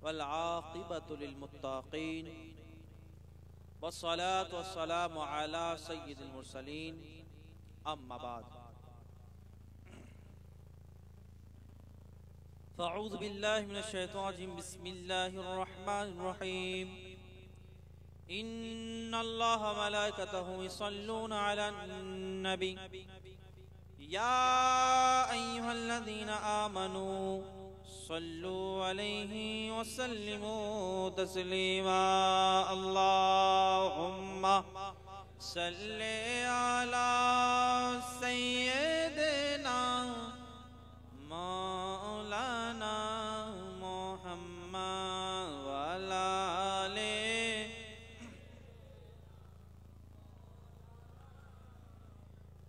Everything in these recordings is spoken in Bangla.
والعاقبة للمتقين والصلاة والسلام على سيد المرسلين أما بعد فأعوذ بالله من الشيطان الرجيم بسم الله الرحمن الرحيم إن الله وملائكته يصلون على النبي يا أيها الذين آمنوا صلوا عليه وسلموا تسليما اللهم صل على سيدنا مولانا محمد وعلى آله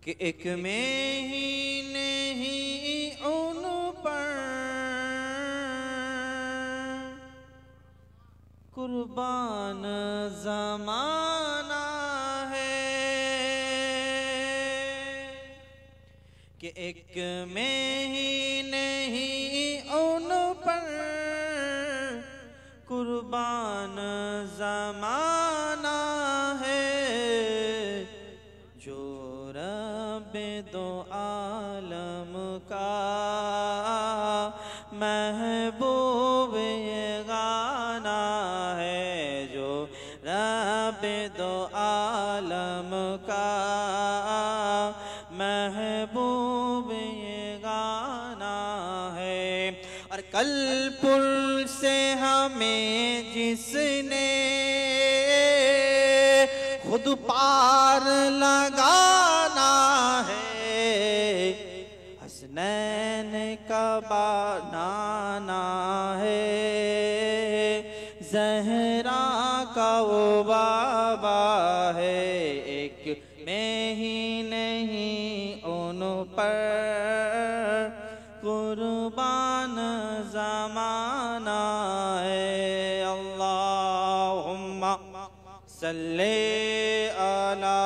कि एक में ही नहीं उन पर कुर्बान ज़माना है कि एक में ही नहीं उन पर कुर्बान ज़माना है जो रब्बे दो आलम का महबूब गाना है जो रब्बे दो आलम का महबूब गाना है। और कल पुल से हमें जिसने खुद पार लगाना है हसनैन का बनाना है ज़हरा का वो बाबा है एक में ही नहीं उन पर कुर्बान ज़माना है। अल्लाहुम्मा सल्ले अला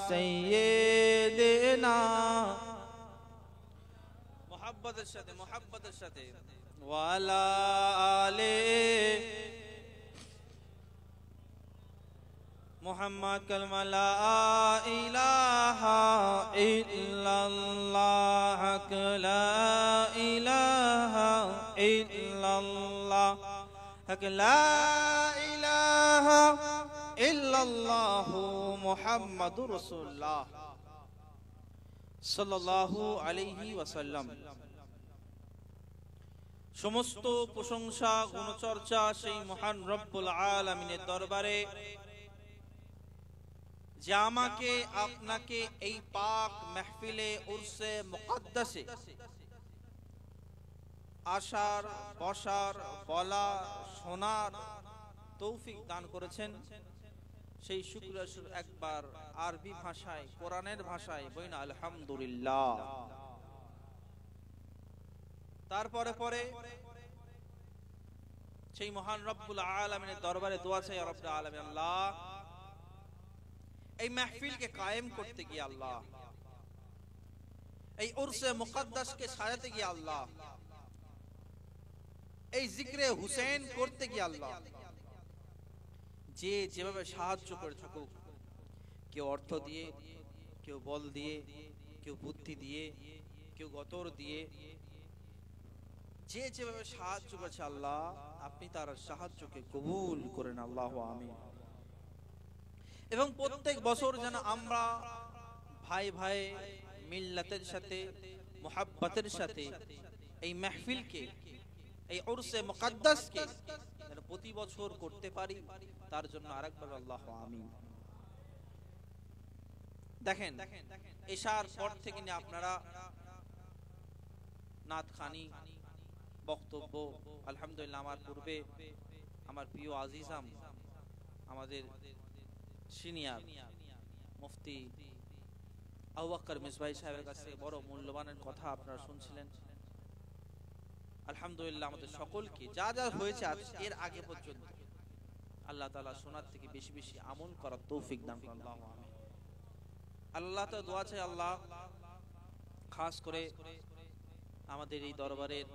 सय्यिदिना मोहब्बतेर साथे वाला आले मुहम्मद कलमा ला इलाहा इल्लल्लाह ला इलाहा इल्लल्लाह ला इलाहा इल्लल्लाहु मुहम्मदुर रसूलुल्लाह सल्लल्लाहु अलैहि वसल्लम। समस्त प्रशंसा गुणचर्चा সেই মহান রব্বুল আলামিনের দরবারে যে আমাকে আপনাকে এই পাক মাহফিলে উরসে মুকদ্দাসে আসার বসার বলা শোনার তৌফিক দান করেছেন সেই শুকরিয়া একবার আরবি ভাষায় কোরআনের ভাষায় বইনা আলহামদুলিল্লাহ। তারপরে পরে সেই মহান রব্বুল আলামিনের দরবারে দোয়া চাই ইয়া রব্বুল আলামিন আল্লাহ এই মাহফিলকে কায়েম করতে গিয়ে আল্লাহ এই উরসে মুকদ্দাসকে সাজাতে গিয়ে আল্লাহ এই জিকরে হুসেন করতে গিয়ে আল্লাহ যে যেভাবে সাহায্য করে থাকুক কেউ অর্থ দিয়ে কেউ বল দিয়ে কেউ বুদ্ধি দিয়ে কেউ গতর দিয়ে যে যেভাবে সাহায্য করেছে আল্লাহ আপনি তার সাহায্যকে কবুল করেন আল্লাহু আমিন। এবং প্রত্যেক বছর যেন আমরা ভাই ভাই মিল্লাতের সাথে মুহাব্বতের সাথে এই মাহফিলকে এই উরসে মুকদ্দাসকে যেন প্রতি বছর করতে পারি তার জন্য আরেকবার আল্লাহু আমিন। দেখেন এশার পর থেকে নিয়ে আপনারা নাতখানি বক্তব্য আলহামদুলিল্লাহ আমার পূর্বে আমার প্রিয় আজিজাম আমাদের সিনিয়র মুফতি আবু বকর মিসবাহী সাহেবের কাছে বড় মূল্যবানের কথা আপনারা শুনছিলেন। আলহামদুলিল্লাহ আমাদের সকলকে যা যা হয়েছে আজ এর আগে পর্যন্ত আল্লাহ তাআলা শোনার থেকে বেশি বেশি আমল করার তৌফিক দান করুন আল্লাহু আমিন। আল্লাহ তো দোয়া চাই আল্লাহ খাস করে আমাদের এই দরবারের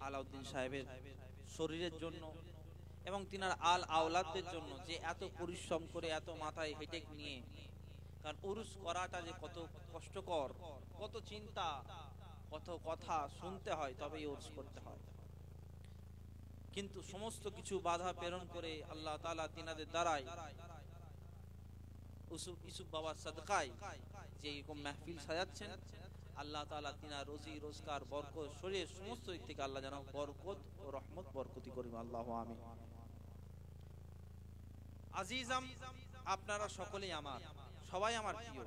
আলাউদ্দিন সাহেবের শরীরের জন্য এবং তিনার আল আওলাদদের জন্য যে এত পরিশ্রম করে এত মাথায় হেডেক নিয়ে, কারণ উরুস করাটা যে কত কষ্টকর, কত চিন্তা, কত কথা শুনতে হয়, তবেই উরুস করতে হয়। কিন্তু সমস্ত কিছু বাধা প্রেরণ করে আল্লাহ তাআলা তিনাদের দ্বারাই ইউসুফ বাবার সাদকায় যে এরকম মাহফিল সাজাচ্ছেন, আল্লাহ তাআলা তিনার রোজি রোজগার বরকত শরীর সমস্ত দিক থেকে আল্লাহ যেন বরকত ও রহমত বরকতি করবেন, আল্লাহু আমিন। আজিজাম, আপনারা সকলেই আমার, সবাই আমার প্রিয়।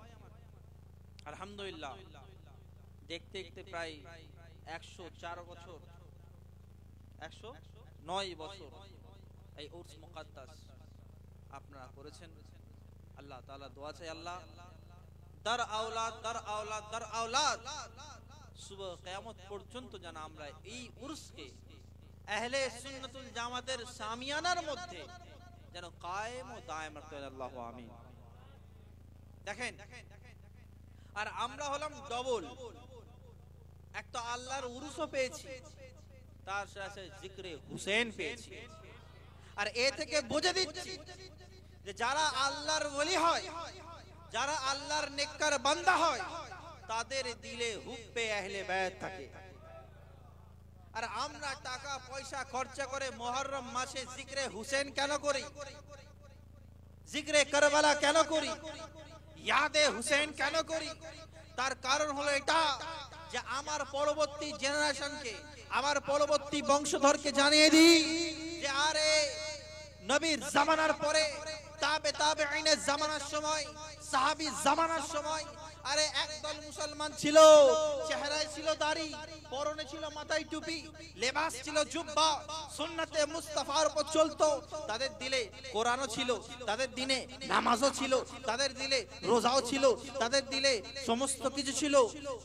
আলহামদুলিল্লাহ, দেখতে দেখতে প্রায় 104 বছর, 109 বছর এই উরস মুকাদ্দাস আপনারা করেছেন। আল্লাহ তাআলা দোয়া চাই, আল্লাহ দার আওলাদ দার আওলাদ দার আওলাদ সুবহ কিয়ামত পর্যন্ত যেন আমরা এই উরসকে আহলে সুন্নাতুল জামাতের সামিয়ানার মধ্যে যেন কায়েম ও দায়েম রাখতে পারি, আল্লাহু আমিন। দেখেন, আর আমরা হলাম ডবল, এক তো আল্লাহর উরুসও পেয়েছি, তার সাথে জিকরে হুসেন পেয়েছি। আর এ থেকে বুঝে দিচ্ছি যে যারা আল্লাহর ওলি হয়, যারা আল্লাহর নেককার বান্দা হয়, তাদের দিলে হুব্বে আহলে বায়ত থাকে। আর আমরা টাকা পয়সা খরচা করে মুহররম মাসে জিকরে হুসেন কেন করি, জিকরে কারবালা কেন করি, ইয়াদে হুসেন কেন করি? তার কারণ হলো এটা যে আমার পরবর্তী জেনারেশনকে, আমার পরবর্তী বংশধরকে জানিয়ে দিই যে আরে নবীর জামানার পরে তাবেঈনের জামানার সময়, সাহাবী জামানার সময়, আরে একদল মুসলমান ছিল, চেহারায় ছিল দাড়ি, পরনে ছিল মাথায় টুপি, লেবাস ছিল জুব্বা, সুন্নতে মুস্তাফার উপর চলতো, তাদের দিলে কোরআনও ছিল, তাদের দিনে নামাজও ছিল, তাদের দিলে রোজাও ছিল, তাদের দিলে সমস্ত কিছু ছিল,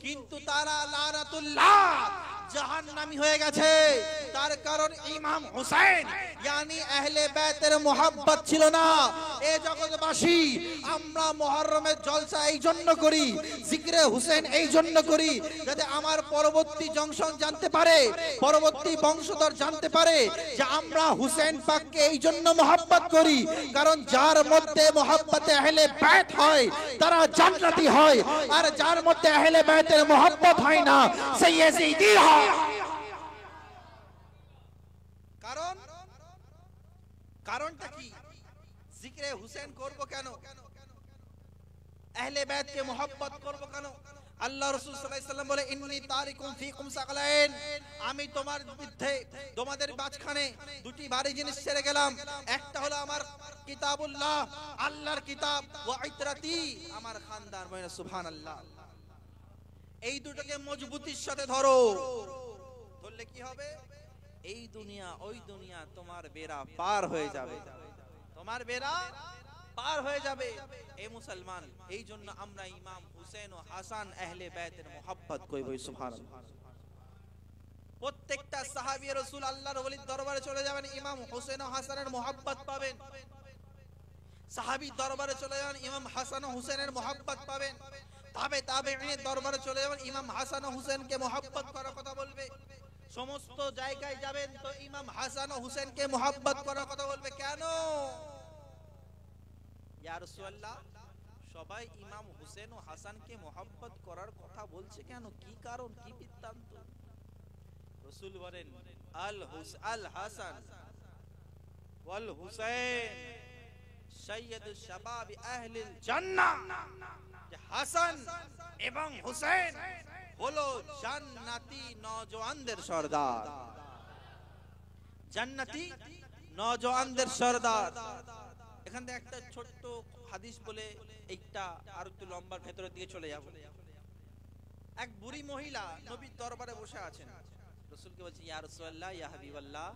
কিন্তু তারা লানাতুল্লাহ জাহান্নামী হয়ে গেছে। তার কারণ ইমাম হুসাইন ইয়ানি আহলে বায়তের মোহাব্বত ছিল না। এ জগৎবাসী, আমরা মুহররমের জলসা এই জন্য করি, জিকরে হুসেন এই জন্য করি, যাতে আমার পরবর্তী জনসন জানতে পারে, পরবর্তী বংশধর জানতে পারে যে আমরা হুসেন পাককে এই জন্য মোহাব্বত করি, কারণ যার মধ্যে মোহাব্বতে আহলে বায়ত হয় তারা জান্নাতি হয়, আর যার মধ্যে আহলে বায়তের মোহাব্বত হয় না সে ইয়াজিদি হয়। কারণটা কি? জিকরে হুসেন করব কেন, আহলে বায়তকে মোহাব্বত করব কেন? আল্লাহ রাসূল সাল্লাল্লাহু আলাইহি ওয়াসাল্লাম বলে, ইন্নী তারিকুম ফীকুম সাকালাইন, আমি তোমার মধ্যে, তোমাদের মাঝখানে দুটি ভারী জিনিস ছেড়ে গেলাম। একটা হলো আমার কিতাবুল্লাহ, আল্লাহর কিতাব, ওয়া ইতরাতি, আমার খানদান, বলেন সুবহানাল্লাহ। এই দুটোকে মজবুতির সাথে ধরো, ধরলে কি হবে? এই দুনিয়া ওই দুনিয়া তোমার বেড়া পার হয়ে যাবে, তোমার বেড়া পার হয়ে যাবে। এ মুসলমান, এই জন্য আমরা ইমাম হুসেন ও হাসান আহলে বায়তের মোহাব্বত করি, সুবহানাল্লাহ। প্রত্যেকটা সাহাবী রাসূল আল্লাহর ওলির দরবারে চলে যাবেন, ইমাম হুসেন ও হাসানের মোহাব্বত পাবেন। সাহাবী দরবারে চলে যাবেন, ইমাম হাসান ও হুসেনের মোহাব্বত পাবেন। তাবেঈনের দরবারে চলে যাবেন, ইমাম হাসান ও হুসেনকে মোহাব্বত করার কথা বলবে। সমস্ত জায়গায় যাবেন তো ইমাম হাসান ও হুসেনকে মোহাব্বত করার কথা বলবে। কেন? ইয়া রাসূলুল্লাহ, সবাই ইমাম হুসেন ও হাসানকে মোহাব্বত করার কথা বলছে কেন? কি কারণ, কি বৃত্তান্ত? রাসূল বলেন, আল হাসান ওয়াল হুসাইন সাইয়্যিদুশ শাবাবি আহলিল জান্নাহ, যে হাসান এবং হুসেন হলো জান্নাতি নওজওয়ানদের সরদার, জান্নাতি নওজওয়ানদের সরদার। এখান থেকে একটা ছোট্ট হাদিস বলে এইটা আর একটু লম্বার ভেতরের দিকে চলে যাব। এক বুড়ি মহিলা নবীর দরবারে বসে আছেন, রাসূলকে বলছে, ইয়া রাসূলুল্লাহ, ইয়া হাবিবাল্লাহ,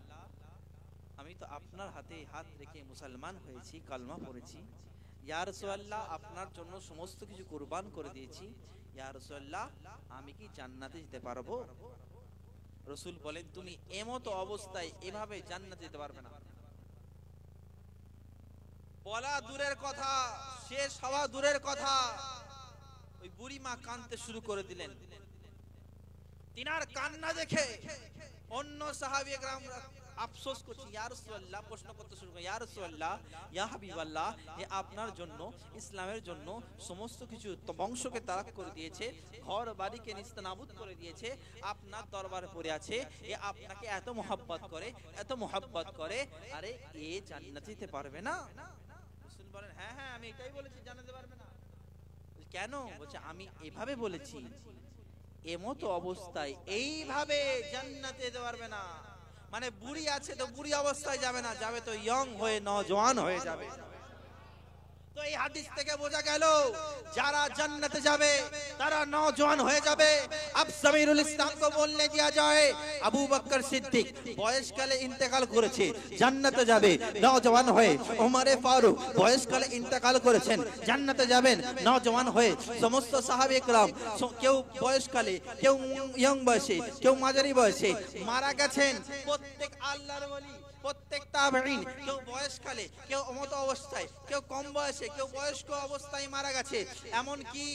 আমি তো আপনার হাতে হাত রেখে মুসলমান হয়েছি, কালমা পড়েছি। ইয়া রাসূলুল্লাহ, আপনার জন্য সমস্ত কিছু কুরবান করে দিয়েছি। ইয়া রাসূলুল্লাহ, আমি কি জান্নাতে যেতে পারবো? রাসূল বলেন, তুমি এমতো অবস্থায় এভাবে জান্নাতে যেতে পারবে না। বলা দূরের কথা, শেষ হওয়া দূরের কথা, ওই বুড়ি মা কাঁদতে শুরু করে দিলেন। তিনার কান্না দেখে অন্য সাহাবী আফসোস করছি, ইয়া রাসূলুল্লাহ, প্রশ্ন করতে শুরু করে, ইয়া রাসূলুল্লাহ, ইয়া হাবিবাল্লাহ, এ আপনার জন্য, ইসলামের জন্য সমস্ত কিছু বংশকে তারাক করে দিয়েছে, ঘর বাড়িকে নিস্তানাবুদ করে দিয়েছে, আপনার দরবারে পড়ে আছে, এ আপনাকে এত মোহাব্বত করে, এত মোহাব্বত করে, আরে এ জান্নাতে যেতে পারবে না? রাসূল বলেন, হ্যাঁ হ্যাঁ আমি এটাই বলেছি, জান্নাতে পারবে না। কেন? বলছে আমি এভাবে বলেছি, এমতো অবস্থায় এইভাবে জান্নাতে যেতে পারবে না। মানে বুড়ি আছে তো বুড়ি অবস্থায় যাবে না, যাবে তো ইয়ং হয়ে, নওজওয়ান হয়ে যাবে। তো এই হাদিস থেকে বোঝা গেল যারা জান্নাতে যাবে তারা নওজওয়ান হয়ে যাবে। अब समीरुल इस्लाम को बोलने दिया जाए, আবু বকর সিদ্দিক বয়সকালে ইন্তেকাল করেছে, জান্নাতে যাবে নওজওয়ান হয়ে। ওমরে ফারুক বয়সকালে ইন্তেকাল করেছেন, জান্নাতে যাবেন নওজওয়ান হয়ে। সমস্ত সাহাবী کرام কেউ বয়সকালে, কেউ ইয়ং বয়সে, কেউ মাঝারি বয়সে মারা গেছেন। প্রত্যেক আল্লাহর ওলি, প্রত্যেক তাবেঈন, কেউ বয়সকালে, কেউ অমত অবস্থায়, কেউ কম বয়সে, কেউ বয়স্ক অবস্থায় মারা গেছে। এমন কি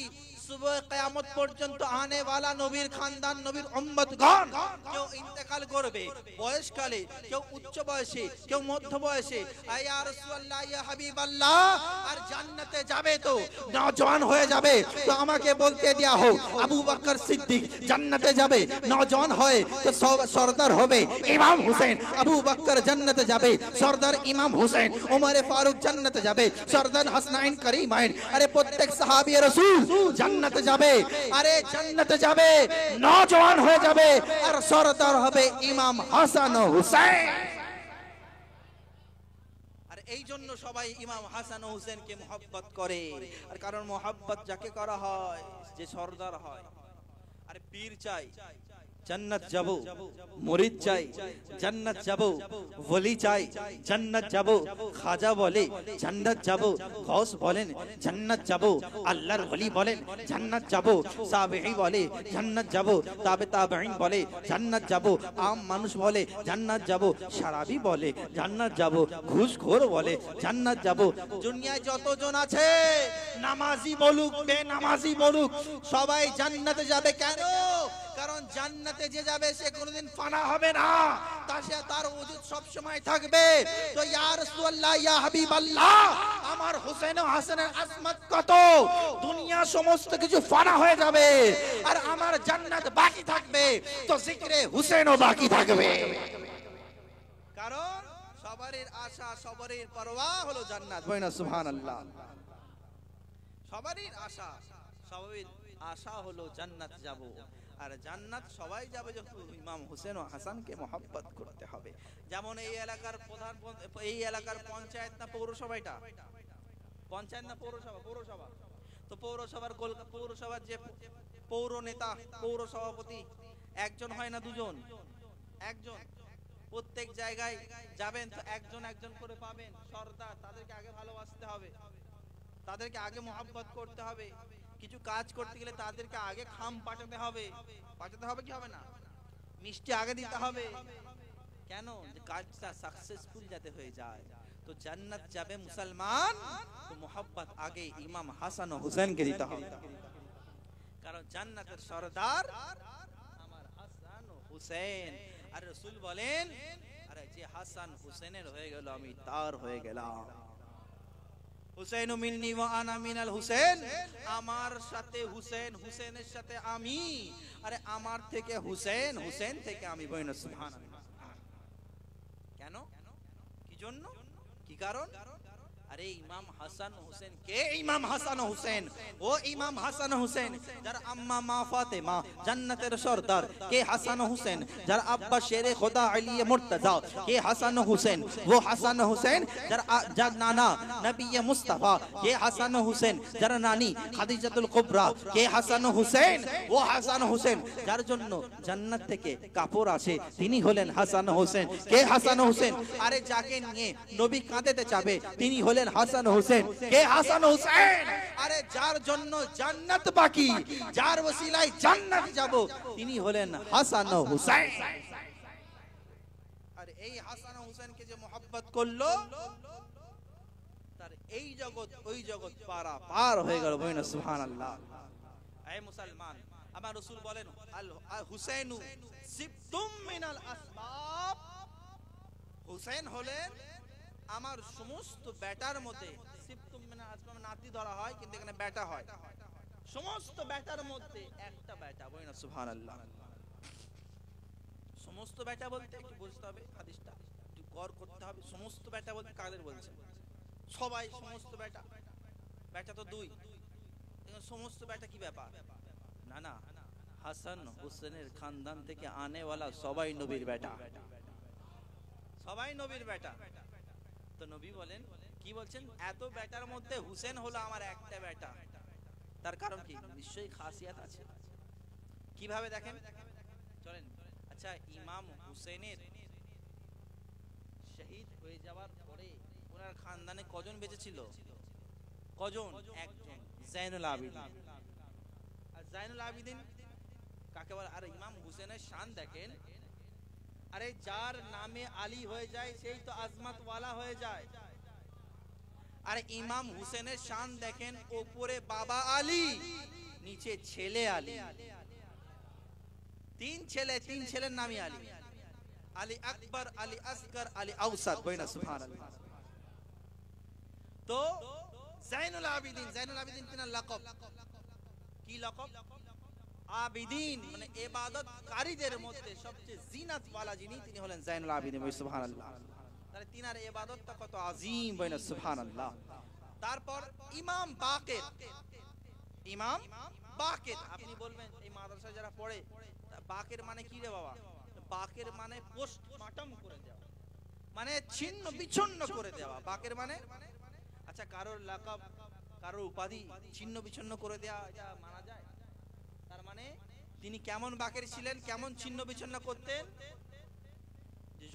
সুবহ কিয়ামত পর্যন্ত আনে ওয়ালা নবীর খানদান, নবীর উম্মতগণ কেউ ইন্তেকাল করবে বয়সকালে, কেউ উচ্চ বয়সে, কেউ মধ্য বয়সে। ইয়া রাসূলুল্লাহ, ইয়া হাবিবাল্লাহ, আর জান্নাতে যাবে তো নওজওয়ান হয়ে যাবে। তো আমাকে বলতে দেয়া হোক, আবু বকর সিদ্দিক জান্নাতে যাবে নওজওয়ান হয়ে, তো সরদার হবে ইমাম হোসেন। আবু বকর জান্নাতে যাবে, সরদার ইমাম হোসেন। ওমরে ফারুক জান্নাতে যাবে, সরদার হাসনাইন করিমাইন। আরে প্রত্যেক সাহাবী রাসূল জান্নাতে যাবে, আরে জান্নাতে যাবে নওজওয়ান হয়ে যাবে, আর সরদার হবে ইমাম হাসান ও হুসাইন। আর এই জন্য সবাই ইমাম হাসান ও হুসেনকে মহব্বত করে। আর কারণ মহব্বত যাকে করা হয়, যে সরদার হয়। আরে পীর চাই জান্নাত যাবো, মুরিদ চাই জান্নাত যাবো, ওলি চাই জান্নাত যাবো, খাজা বলে জান্নাত যাবো, গৌস বলেন জান্নাত যাবো, আল্লাহর ওলি বলেন জান্নাত যাবো, সাবেঈ বলে জান্নাত যাবো, তাবে তাবেঈন বলে জান্নাত যাবো, আম মানুষ বলে জান্নাত যাবো, শারাবি বলে জান্নাত যাবো, ঘুষখোর বলে জান্নাত যাবো। দুনিয়ায় যতজন আছে, নামাজি বলুক বেনামাজি বলুক, সবাই জান্নাতে যাবে। কেন? কারণ জান্নাতে যে যাবে সে কোনোদিন ফানা হবে না, তার ওজুদ সব সময় থাকবে। তো ইয়া রাসূলুল্লাহ, ইয়া হাবিবাল্লাহ, আমার হোসেন ও হাসানের আজমত কত! দুনিয়া সমস্ত কিছু ফানা হয়ে যাবে, আর আমার জান্নাত বাকি থাকবে, তো জিকিরে হোসেনও বাকি থাকবে। কারণ সবারই আশা, সবারই পরোয়া হলো জান্নাত। বলেন না সুবহানাল্লাহ। সবারই আশা, সবারই আশা হলো জান্নাত যাব। আর জান্নাত সবাই যাবে যখন ইমাম হোসেন ও হাসানকে মহব্বত করতে হবে। যেমন এই এলাকার প্রধান, এই এলাকার পঞ্চায়েত না পৌরসভা, এটা পঞ্চায়েত না পৌরসভা, পৌরসভা। তো পৌরসভার পৌরসভার যে পৌর নেতা, পৌর সভাপতি একজন হয় না দুজন? একজন। প্রত্যেক জায়গায় যাবেন তো একজন একজন করে পাবেন সরদার। তাদেরকে আগে ভালোবাসতে হবে, তাদেরকে আগে মহব্বত করতে হবে। কিছু কাজ করতে গেলে তাদেরকে আগে খাম পাঠাতে হবে। পাঠাতে হবে কি হবে না? মিষ্টি আগে দিতে হবে। কেন? যে কাজটা সাকসেসফুল যাতে হয়ে যায়। তো জান্নাত যাবে মুসলমান, তো মহব্বত আগে ইমাম হাসান ও হুসেনকে দিতে হবে। কারণ জান্নাতের সরদার আমার হাসান ও হুসেন। আর রাসূল বলেন, আরে যে হাসান হুসেনের হয়ে গেল, আমি তার হয়ে গেলাম। হুসাইন মিন্নি ওয়া আনা মিনাল হুসেন, আমার সাথে হুসেন, হুসেনের সাথে আমি। আরে আমার থেকে হুসেন, হুসেন থেকে আমি। বলেন সুবহানাল্লাহ। কেন? কি জন্য? কি কারণ? আরে ইমাম হাসান হুসেন কে? ইমাম হাসান হুসেন, ও ইমাম হাসান হুসেন যার আম্মা মা ফাতেমা জান্নাতের সরদার, কে হাসান হুসেন যার আব্বা শেরে খোদা আলী মুর্তজা, কে হাসান হুসেন, ও হাসান হুসেন যার নানা নবী মুস্তাফা, কে হাসান হুসেন যার নানি খাদিজাতুল কুবরা, কে হাসান হুসেন, ও হাসান হুসেন যার জন্য জান্নাত থেকে কাপড় আসে, তিনি হলেন হাসান হুসেন। কে হাসান হুসেন? আরে যাকে নিয়ে নবী কাঁদেতে যাবে তিনি হলেন হাসান হুসেন। কে হাসান হুসেন? আরে যার জন্য জান্নাত বাকি, যার ওসিলায় জান্নাত যাব, তিনি হলেন হাসান হুসেন। আর এই হাসান হুসেনকে যে মহব্বত করলো, তার এই জগৎ ওই জগৎ পারা পার হয়ে গেল। বলেন সুবহানাল্লাহ। এই মুসলমান, আমার রাসূল বলেন, আল হুসাইনু সিবতুম মিনাল আসবাব হুসেন হলেন আমার সমস্ত বেটার মধ্যে, নাতি ধরা হয় কিন্তু এখানে বেটা হয়, সমস্ত বেটার মধ্যে একটা বেটা। বলি না সুবহানাল্লাহ। সমস্ত বেটা বলতে একটু বুঝতে হবে, হাদিসটা একটু গড় করতে হবে। সমস্ত বেটা বলতে কাদের বলছে? সবাই সমস্ত বেটা? বেটা তো দুই, সমস্ত বেটা কি ব্যাপার? না না, হাসান হুসেনের খানদান থেকে আনেওয়ালা সবাই নবীর বেটা, সবাই নবীর বেটা। তো নবী বলেন, কি বলছেন? এত বেটার মধ্যে হুসেন হলো আমার একটা বেটা। তার কারণ কি? নিশ্চয়ই খাসিয়াত আছে। কিভাবে দেখেন, চলেন। আচ্ছা, ইমাম হুসেনের শহীদ হয়ে যাওয়ার পরে ওনার খানদানে কজন বেঁচে ছিল? কজন? একজন, জাইনুল আবিদিন। আর জাইনুল আবিদিন কাকে বলে? আর ইমাম হুসেনের শান দেখেন, আরে যার নামে আলী হয়ে যায় সেই তো আজমত ওয়ালা হয়ে যায়। আরে ইমাম হুসেনের শান দেখেন, উপরে বাবা আলী, নিচে ছেলে আলী, তিন ছেলে, তিন ছেলের নামই আলী। আলী আকবর, আলী আসগর, আলী আওসাত। বইনা সুবহানাল্লাহ। তো জাইনুল আবিদিন, জাইনুল আবিদিন তিনার লকব। কি লকব? আবিদিন, মানে ইবাদতকারীদের মধ্যে সবচেয়ে জিনাত ওয়ালা যিনি, তিনি হলেন জাইনুল আবিদিন। বলি সুবহানাল্লাহ। তাহলে তিনার ইবাদতটা কত আযীম। বইনা সুবহানাল্লাহ। তারপর ইমাম বাকের, ইমাম বাকের। আপনি বলবেন এই মাদ্রাসায় যারা পড়ে, বাকের মানে কি রে বাবা? বাকের মানে পোস্টমর্টম করে দেওয়া, মানে ছিন্ন বিচ্ছিন্ন করে দেওয়া। বাকের মানে, আচ্ছা কারোর লাকাব, কারোর উপাধি ছিন্ন বিচ্ছিন্ন করে দেওয়া, এটা মানা যায়? তার মানে তিনি কেমন বাকের ছিলেন, কেমন ছিন্ন বিচ্ছিন্ন করতেন?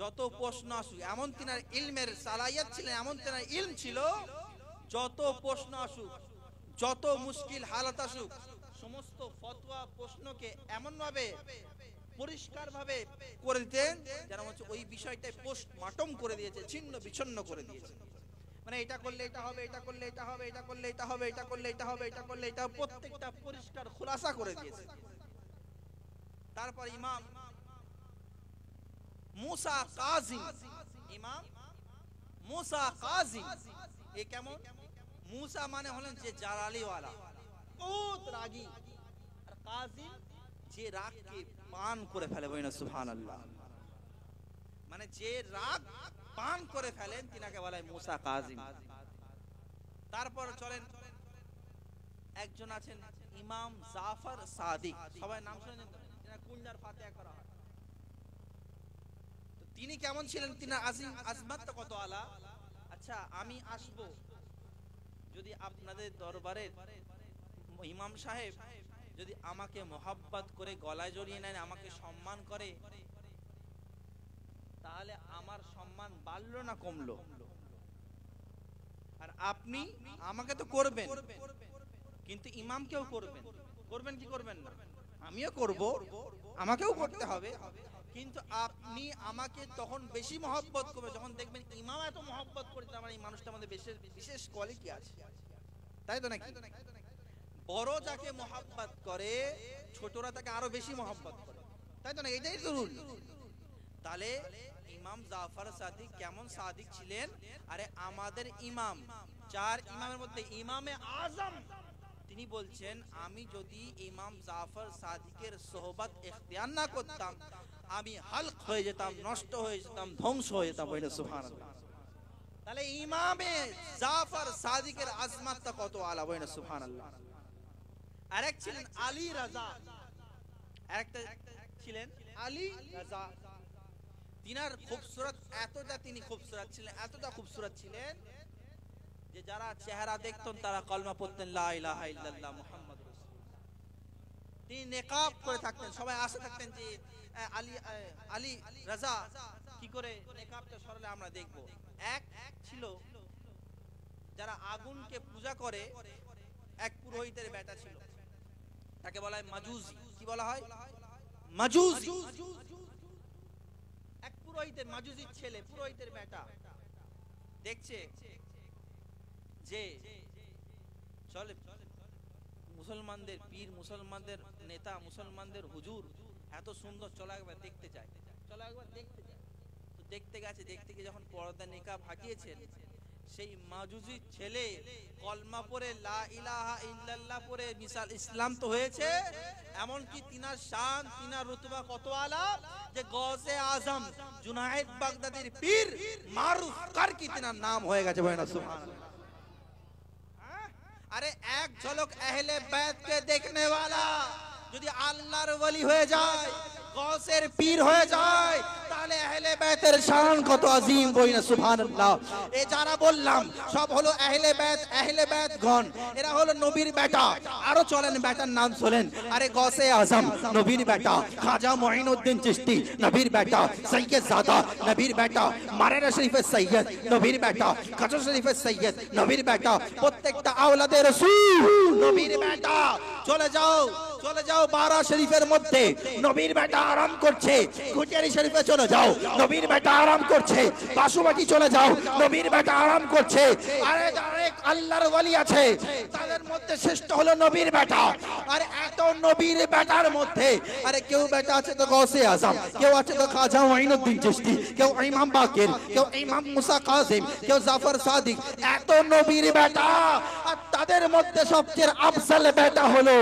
যত প্রশ্ন আসুক, এমন তিনার ইলমের সালাহিয়াত ছিলেন, এমন তিনার ইলম ছিল, যত প্রশ্ন আসুক, যত মুশকিল হালত আসুক, সমস্ত ফতোয়া প্রশ্নকে এমন ভাবে পরিষ্কার ভাবে করে দিতেন যেন হচ্ছে ওই বিষয়টাই পোস্টমর্টম করে দিয়েছে, ছিন্ন বিচ্ছিন্ন করে দিয়েছে। মানে এটা করলে এটা হবে, এটা করলে এটা হবে, এটা করলে এটা হবে, এটা করলে এটা হবে, এটা করলে এটা, প্রত্যেকটা পরিষ্কার খুলাসা করে দিয়েছে। তারপর ইমাম মুসা কাজিম, ইমাম মুসা কাজিম। এ কেমন? মুসা মানে হলেন যে জালালিওয়ালা, বহুত রাগী, আর কাজিম যে রাগকে পান করে ফেলে। বলেন সুবহানাল্লাহ। মানে যে রাগ পান করে ফেলেন তিনাকে বলা হয় মুসা কাজিম। তারপর চলেন, একজন আছেন ইমাম জাফর সাদিক। সবাই নাম শুনেছেন, তিনার কুনজার ফাতিহা করা হয়। তো তিনি কেমন ছিলেন? তিনার আজিম আজমাতটা কত আলা। আচ্ছা, আমি আসব যদি আপনাদের দরবারের ইমাম সাহেব যদি আমাকে মোহাব্বত করে গলায় জড়িয়ে নেন, আমাকে সম্মান করে, তাহলে আমার সম্মান বাড়লো না কমলো? আর আপনি আমাকে তো করবেন, কিন্তু ইমামকেও করবেন। করবেন কি করবেন না? আমিও করব, আমাকেও করতে হবে। কিন্তু আপনি আমাকে তখন বেশি মহব্বত করবে যখন দেখবেন ইমাম এত মহব্বত করছে, আমার এই মানুষটার মধ্যে বিশেষ বিশেষ কোয়ালিটি আছে, তাই তো নাকি? বড় যাকে মহব্বত করে, ছোটরা তাকে আরো বেশি মহব্বত করে, তাই তো না? এটাই তো রুল। তাহলে ইমাম জাফর সাদিক কেমন সাদিক ছিলেন? আরে আমাদের ইমাম, চার ইমামের মধ্যে ইমামে আজম, তিনি বলছেন আমি যদি ইমাম জাফর সাদিকের সোহবত ইখতিয়ার না করতাম, আমি হালক হয়ে যেতাম, নষ্ট হয়ে যেতাম, ধ্বংস হয়ে যেতাম। বলে সুবহানাল্লাহ। তাহলে ইমামে জাফর সাদিকের আজমাতটা কত আলা। বলে সুবহানাল্লাহ। আরেক ছিলেন আলী রাজা, আরেকটা ছিলেন আলী রাজা। তিনার খুবসুরত এতটা, তিনি খুবসুরত ছিলেন, এতটা খুবসুরত ছিলেন যে যারা চেহারা দেখতেন তারা কলমা পড়তেন, লা ইলাহা ইল্লাল্লাহ মুহাম্মাদুর রাসূলুল্লাহ। তিনি নেকাব করে থাকতেন, সবাই আশা থাকতেন যে আলী আলী রাজা কি করে নেকাবটা সরালে আমরা দেখব। এক ছিল যারা আগুনকে পূজা করে, এক পুরোহিতের বেটা ছিল, তাকে বলা হয় মাজুসি। কি বলা হয়? মাজুসি। এক পুরোহিতের, মাজুসির ছেলে, পুরোহিতের বেটা দেখছে যে চলে মুসলমানদের পীর, মুসলমানদের নেতা, মুসলমানদের হুজুর এত সুন্দর, চলো একবার দেখতে চায়, চলো একবার দেখতে চায়। তো দেখতে গেছে, দেখতে গিয়ে যখন পর্দা নিকাব হাঁকিয়েছেন, সেই মাজুজি ছেলে কলমা পড়ে লা ইলাহা ইল্লাল্লাহ পড়ে মিসাল ইসলাম তো হয়েছে, এমনকি তিনার শান তিনার রুতবা কত আলা যে গৌসে আজম জুনায়েদ বাগদাদির পীর মারুফ কারকি তিনার নাম হয়ে গেছে। বলেন সুবহানাল্লাহ। আরে এক ঝলক আহলে বাইত কে দেখনে वाला যদি আল্লাহর ওলি হয়ে যায়, গৌসের পীর হয়ে যায়, তাহলে আহলে বাইতের শান কত আযীম। বলেন সুবহানাল্লাহ। এই যারা বললাম সব হলো আহলে বাইত গণ, এরা হলো নবীর বেটা। আরো চলেন বেটার নাম শোনেন। আরে গৌসে আজম নবীর বেটা, খাজা মুঈনুদ্দিন চিশতি নবীর বেটা, সৈয়দ জাদা নবীর বেটা, মারেরা শরীফের সৈয়দ নবীর বেটা, কাজা শরীফের সৈয়দ নবীর বেটা, প্রত্যেকটা আওলাদে রাসূল নবীর বেটা। চলে যাও 12 শরীফের মধ্যে নবীর বেটা আরাম করছে। কুটিয়ারি শরীফে চলে যাও, নবীর বেটা আরাম করছে। বাসুবাটি চলে যাও, নবীর বেটা আরাম করছে। আরে আরেক আল্লাহর ওলি আছে, তাদের মধ্যে শ্রেষ্ঠ হলো নবীর বেটা। আর এত নবীর বেটার মধ্যে আরে কেউ বেটা আছে তো গৌসে আজম, কেউ আছে তো খাজা মুঈনুদ্দিন চিশতি, কেউ ইমাম বাকির, কেউ ইমাম মুসা কাসিম, কেউ জাফর সাদিক। এত নবীর বেটা, আর তাদের মধ্যে সবচেয়ে আফজল বেটা হলো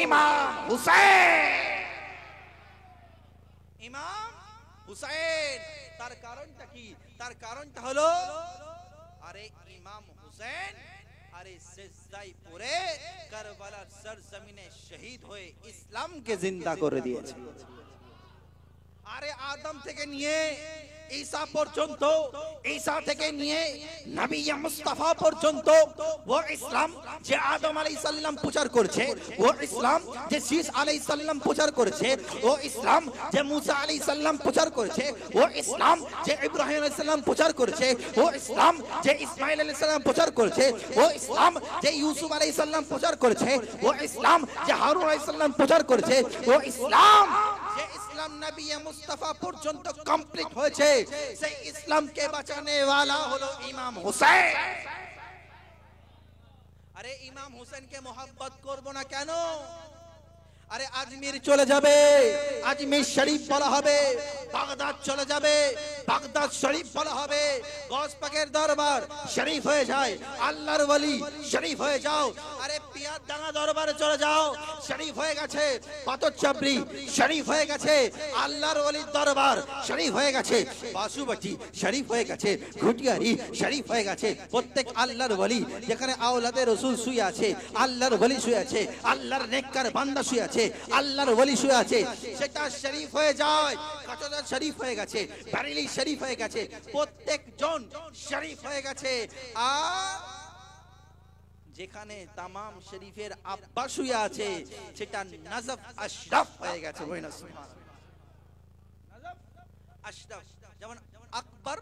ইমাম হুসাইন। তার কারণটা কি? তার কারণটা হলো আরে ইমাম হুসাইন আরে সিজদায় পড়ে কারবালার সরজমিনে শহীদ হয়ে ইসলামকে জিন্দা করে দিয়েছে। আরে আদম থেকে নিয়ে ঈসা পর্যন্ত, ঈসা থেকে নিয়ে নবী মুস্তাফা পর্যন্ত ও ইসলাম যে আদম আলাইহিস সালাম প্রচার করেছে, ও ইসলাম যে শীস আলাইহিস সালাম প্রচার করেছে, ও ইসলাম যে মুসা আলাইহিস সালাম প্রচার করেছে, ও ইসলাম যে ইব্রাহিম আলাইহিস সালাম প্রচার করেছে, ও ইসলাম যে ইসমাঈল আলাইহিস সালাম প্রচার করেছে, ও ইসলাম যে ইউসুফ আলাইহিস সালাম প্রচার করেছে, ও ইসলাম যে হারুন আলাইহিস সালাম প্রচার করেছে, ও ইসলাম যে ইসলাম নবী মুস্তাফা পর্যন্ত কমপ্লিট হয়েছে, সেই ইসলামকে বাঁচানে वाला হলো ইমাম হুসাইন। আরে ইমাম হুসাইনকে মোহাব্বত করব না কেন? আরে আজমির চলে যাবে, আজমির শরীফ বলা হবে, বাগদাদ চলে যাবে, বাগদাদ শরীফ বলা হবে, গৌস পাকের দরবার শরীফ হয়ে যায়, আল্লাহর ওলি শরীফ হয়ে যাও। আরে পিয়ারডাঙ্গা দরবারে চলে যাও, শরীফ হয়ে গেছে, পাথরচাবড়ি শরীফ হয়ে গেছে, আল্লাহর ওলির দরবার শরীফ হয়ে গেছে, বাসুবাটি শরীফ হয়ে গেছে, ঘুটিয়ারি শরীফ হয়ে গেছে। প্রত্যেক আল্লাহর ওলি যেখানে আওলাদে রাসূল শুয়ে আছে, আল্লাহর ওলি শুয়ে আছে, আল্লাহর নেককার বান্দা শুয়ে আছে, আল্লাহর ওলি শুয়ে আছে, সেটা শরীফ হয়ে যায়। কাটোদা শরীফ হয়ে গেছে, বারেলি শরীফ হয়ে গেছে, প্রত্যেকজন শরীফ হয়ে গেছে। আর যেখানে তামাম শরীফের আব্বা শুয়ে আছে, সেটা নজফ আশরাফ হয়ে গেছে। বলেন সুবহানাল্লাহ। নজফ আশরাফ যেমন আকবর,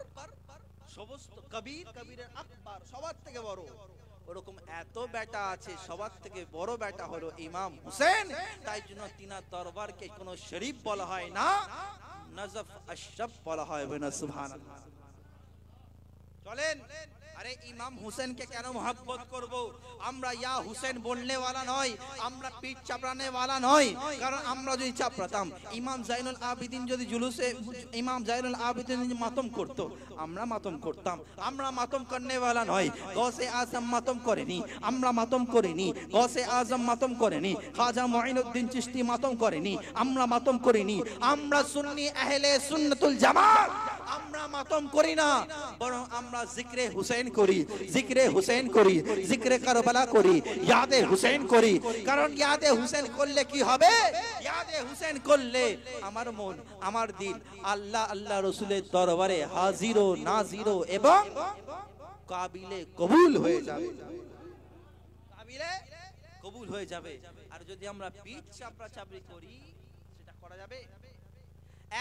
সমস্ত কবিরের আকবর সবার থেকে বড়, ওরকম এত বেটা আছে, সবার থেকে বড় বেটা হলো ইমাম হুসেন। তাই জন্য তিনার দরবারকে কোনো শরীফ বলা হয় না, নজফ আশরাফ বলা হয়। বলেন সুবহানাল্লাহ। চলেন, আরে ইমাম হুসেনকে কেন মোহাব্বত করব? আমরা ইয়া হুসেন বলনে वाला নয়, আমরা পিঠ চাপড়ানে वाला নয়। কারণ আমরা যদি চাপড়াতাম, ইমাম জাইনুল আবিদিন যদি জুলুসে ইমাম জাইনুল আবিদিন মাতম করত, আমরা মাতম করতাম। আমরা মাতম করনে वाला নয়। গৌসে আজম মাতম করেনি, আমরা মাতম করিনি। গৌসে আজম মাতম করেনি, খাজা মুঈনুদ্দিন চিশতি মাতম করেনি, আমরা মাতম করিনি। আমরা সুন্নি আহলে সুন্নাতুল জামাত, আমরা মাতম করি না, বরং আমরা জিক্রে হুসেন করি, জিক্রে হুসেন করি, জিক্রে কারবালা করি, ইয়াদে হুসেন করি। কারণ ইয়াদে হুসেন করলে কি হবে? ইয়াদে হুসেন করলে আমার মন, আমার দিল আল্লাহ আল্লাহ রাসূলের দরবারে হাজির ও নাজির এবং কাবিলে কবুল হয়ে যাবে, কাবিলে কবুল হয়ে যাবে। আর যদি আমরা পিঠ চাপড়া চাপড়ি করি, সেটা করা যাবে?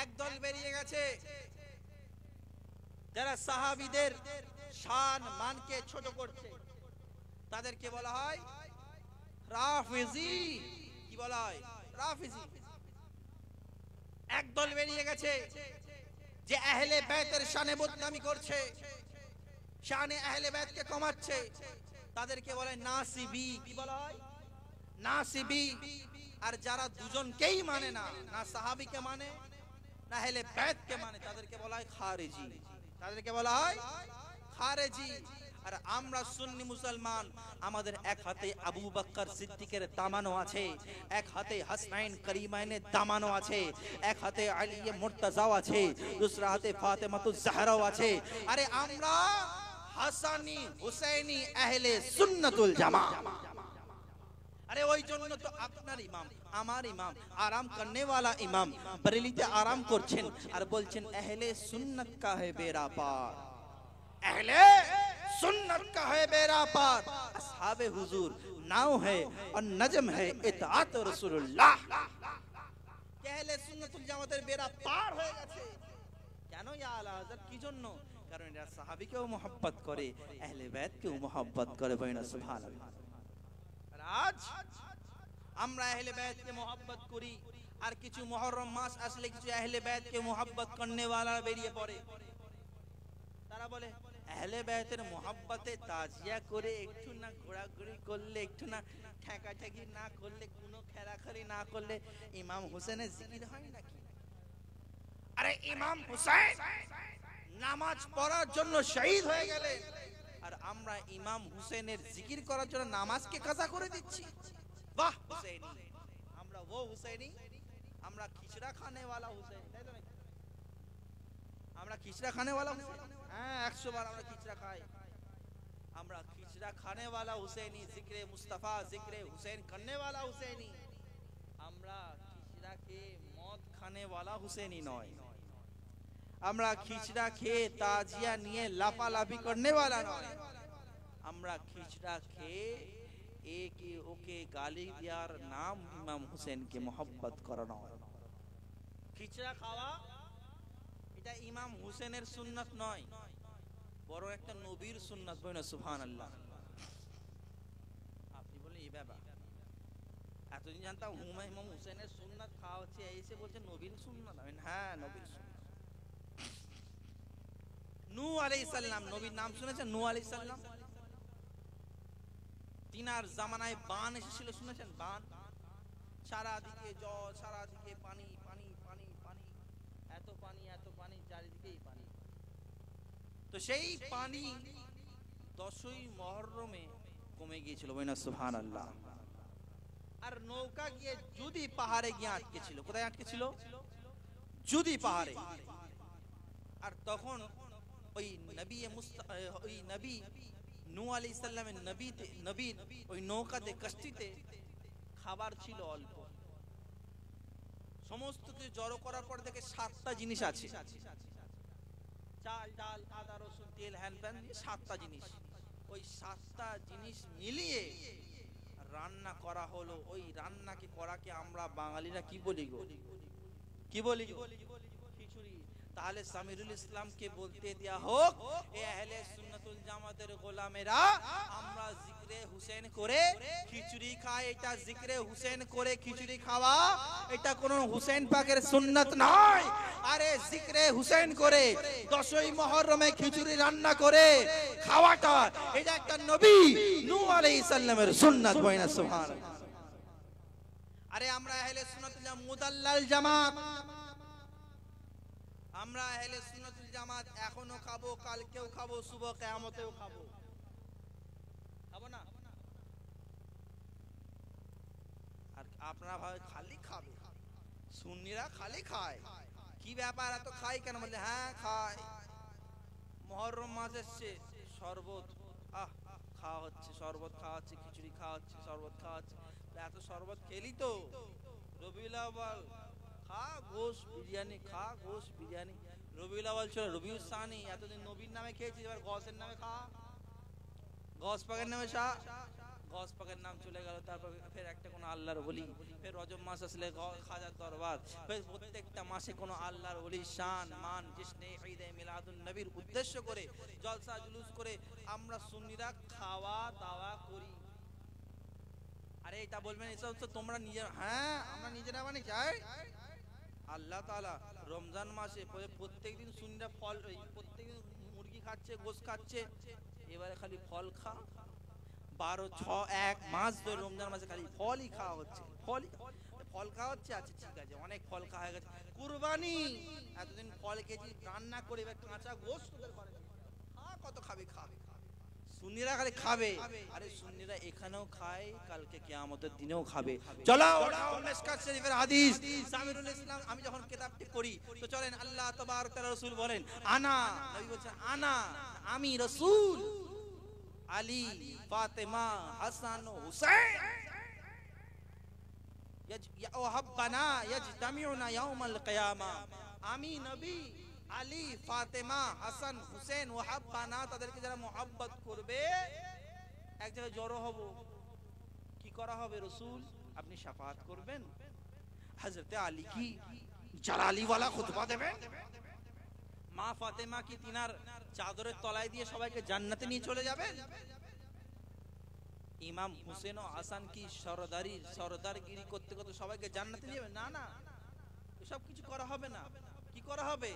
একদল বেরিয়ে গেছে যারা সাহাবীদের শান মানকে ছোট করছে, তাদেরকে বলা হয় রাফিজি। কি বলা হয়? রাফিজি। একদল বেরিয়ে গেছে যে আহলে বাইতের শানে বদনামি করছে, শানে আহলে বাইতকে কমাচ্ছে, তাদেরকে বলে নাসিবি। কি বলা হয়? নাসিবি। আর যারা দুজনকেই মানে না, না সাহাবীকে মানে না আহলে বাইতকে মানে তাদেরকে বলা হয় খারেজি, তাদেরকে বলা হয় খারেজি। আর আমরা সুন্নি মুসলমান, আমাদের এক হাতে আবু বকর সিদ্দিকের দামানো আছে, এক হাতে হাসনাইন করিমাইনের দামানো আছে, এক হাতে আলী মুর্তজাও আছে, দুসরা হাতে ফাতেমাতুজ জাহরাও আছে। আরে আমরা হাসানি হুসাইনি আহলে সুন্নাতুল জামাত। अरे ওই জন্য তো আপনার ইমাম আমার ইমাম আরাম করনে वाला ইমাম বরেলিতে আরাম করছেন আর বলছেন আহলে সুন্নাত কা है बेड़ा पार, अहले सुन्नत का है बेड़ा पार, असहाबे हुजूर नाव है और नजम है इताअत रसूलुल्लाह। अहले सुन्नतुल জামাতের বেড়া পার হয়ে গেছে। কেন ইয়া আলা হযরত? কি জন্য? কারণ এরা সাহাবীকেও mohabbat করে, আহলে বাইতকেও mohabbat করে। বলেন সুবহানাল্লাহ। আর আজ আমরা আহলে বাইতকে mohabbat করি, আর কিছু মুহররম মাস আসলে কিছু আহলে বাইতকে mohabbat করনে वाला বেরিয়ে পড়ে। তারা বলে আহলে বাইতের mohabbaতে তাজিয়া করে একটু না ঘোরাঘুরি করলে, একটু না ঠেকাঠেকি না করলে, কোনো খেলাখেলি না করলে ইমাম হোসেনের জিকির হয় নাকি? আরে ইমাম হুসাইন নামাজ পড়ার জন্য শহীদ হয়ে গেলেন, আর আমরা ইমাম হুসেনের জিকির করার জন্য নামাজকে কাজা করে দিচ্ছি। বাহ হুসেনি, আমরা ও হুসেনি, আমরা খিচড়া খানে वाला হুসেন, তাই তো নাকি? আমরা খিচড়া খানে वाला হুসেন, হ্যাঁ 100 বার আমরা খিচড়া খাই। আমরা খিচড়া খানে वाला হুসেনি, জিকরে মুস্তাফা জিকরে হুসেন করনে वाला হুসেনি। আমরা খিচড়া খেয়ে মদ খানে वाला হুসেনি নয়। আমরা খিচড়া খেয়ে তাজিয়া নিয়ে লাফালাফি করনে वाला নয়। আমরা খিচড়া খেয়ে একে ওকে গালি দেওয়ার নাম ইমাম হুসেনকে mohabbat করা নয়। খিচড়া খাওয়া এটা ইমাম হুসেনের সুন্নাত নয়, বড় একটা নবীর সুন্নাত। বলেন সুবহানাল্লাহ। আপনি বলেন এই ব্যাপার, এতদিন জানতাম ইমাম হুসেনের সুন্নাত খাওয়া হচ্ছে, এসে বলছে নবীর সুন্নাত। আমি হ্যাঁ নবীর সুন্নাত। নূহ আলাইহিস সালাম, নবীর নাম শুনেছেন? নূহ আলাইহিস সালাম, তিনার জামানায় বান এসেছিল, শুনেছেন? বান, সারা দিকে জল, সারা দিকে পানি পানি পানি পানি, এত পানি এত পানি, চারিদিকেই পানি। তো সেই পানি 10ই মুহররমে কমে গিয়েছিল। বলেন সুবহানাল্লাহ। আর নৌকা গিয়ে জুদি পাহাড়ে গিয়ে আটকে ছিল। কোথায় আটকে ছিল? জুদি পাহাড়ে। আর তখন ওই নবী নূহ আলাইহিস সালামের নবীর ওই নৌকাতে, কষ্টিতে খাবার ছিল অল্প। সমস্ত কিছু জড়ো করার পর দেখে 7টা জিনিস আছে, চাল ডাল আদা রসুন তেল হ্যান ত্যান, 7টা জিনিস। ওই 7টা জিনিস মিলিয়ে রান্না করা হলো। ওই রান্নাকে করাকে আমরা বাঙালিরা কি বলি গো? কি বলি? খিচুড়ি। তাহলে সামিরুল ইসলামকে বলতে দেয়া হোক, এ আহলে সুন্নাতুল জামাতের গোলামেরা আমরা জিকরে হুসেন করে খিচুড়ি খাই। এটা জিকরে হুসেন করে খিচুড়ি খাওয়া এটা কোন হুসেন পাকের সুন্নাত নয়। আরে জিকরে হুসেন করে 10ই মুহররমে খিচুড়ি রান্না করে খাওয়াটা এটা একটা নবী নূহ আলাইহিস সালামের সুন্নাত। বলেন সুবহানাল্লাহ। আরে আমরা আহলে সুন্নাতুল মুদাল্লাল জামাত, আমরা আহলে সুন্নাতুল জামাত এখনো খাবো, কালকেও খাবো, শুভ কিয়ামতেও খাবো। খাবো না? আর আপনারা ভাই খালি খাবে, সুন্নিরা খালি খায়। কি ব্যাপার এত খাই কেন? বলে হ্যাঁ খায়, মুহররম মাস এসছে, শরবত খাওয়া হচ্ছে, শরবত খাওয়া হচ্ছে, খিচুড়ি খাওয়া হচ্ছে, শরবত খাওয়া হচ্ছে। এত শরবত খেলি তো রবিউল আউয়াল, খা গোশ বিরিয়ানি, খা গোশ বিরিয়ানি। রবিউল আউয়াল ছিল রবিউল সানি, এতদিন নবীর নামে খেয়েছি, এবার গসের নামে খা, গস পাকের নামে শাহ, গস পাকের নাম চলে গেল। তারপর ফের একটা কোনো আল্লাহর ওলি, ফের রজব মাস আসলে খাজার দরবার, ফের প্রত্যেকটা মাসে কোনো আল্লাহর ওলি শান মান জিসনে ঈদে মিলাদুন নবীর উদ্দেশ্য করে জলসা জুলুস করে আমরা সুন্নিরা খাওয়া দাওয়া করি। আরে এটা বলবেন এসব তো তোমরা নিজের, হ্যাঁ আমরা নিজেরা মানে চাই। আল্লাহ তাআলা রমজান মাসে প্রত্যেকদিন সুন্নিরা ফল, প্রত্যেকদিন মুরগি খাচ্ছে, গোশ খাচ্ছে, এবারে খালি ফল খা। 12, 6, 1 মাস ধরে রমজান মাসে খালি ফলই খাওয়া হচ্ছে, ফল খাওয়া হচ্ছে, আচ্ছা ঠিক আছে, অনেক ফল খাওয়া হয়ে গেছে, কুরবানি এতদিন ফল কেজি রান্না করে এবার কাঁচা গোশত তোদের ঘরে কত খাবে, খাবে সুন্নিরা খালি খাবে। আরে সুন্নিরা এখানেও খায়, কালকে কিয়ামতের দিনেও খাবে। চলো মিশকাত শরীফের হাদিস, সামিরুল ইসলাম আমি যখন কিতাবটি পড়ি তো চলেন, আল্লাহ তাবারক ওয়া রাসূল বলেন আনা, নবী বলেন আনা, আমি রাসূল, আলী, ফাতেমা, হাসান ও হুসাইন ইয়াহাব্বানা ইয়াজতামিউনা ইয়াউমাল কিয়ামা, আমি নবী, আলী, ফাতেমা, হাসান, হুসেন ওয়াহাব্বানা, তাদেরকে যারা মোহাব্বত করবে এক জায়গায় জড়ো হব। কি করা হবে রাসূল? আপনি শাফাআত করবেন। হযরতে আলী কি জালালি ওয়ালা খুতবা দেবেন? মা ফাতেমা কি তিনার চাদরের তলায় দিয়ে সবাইকে জান্নাতে নিয়ে চলে যাবেন? ইমাম হুসেন ও হাসান কি সরদারগিরি করতে করতে সবাইকে জান্নাতে নিয়ে যাবেন? না না, এসব কিছু করা হবে না। কি করা হবে?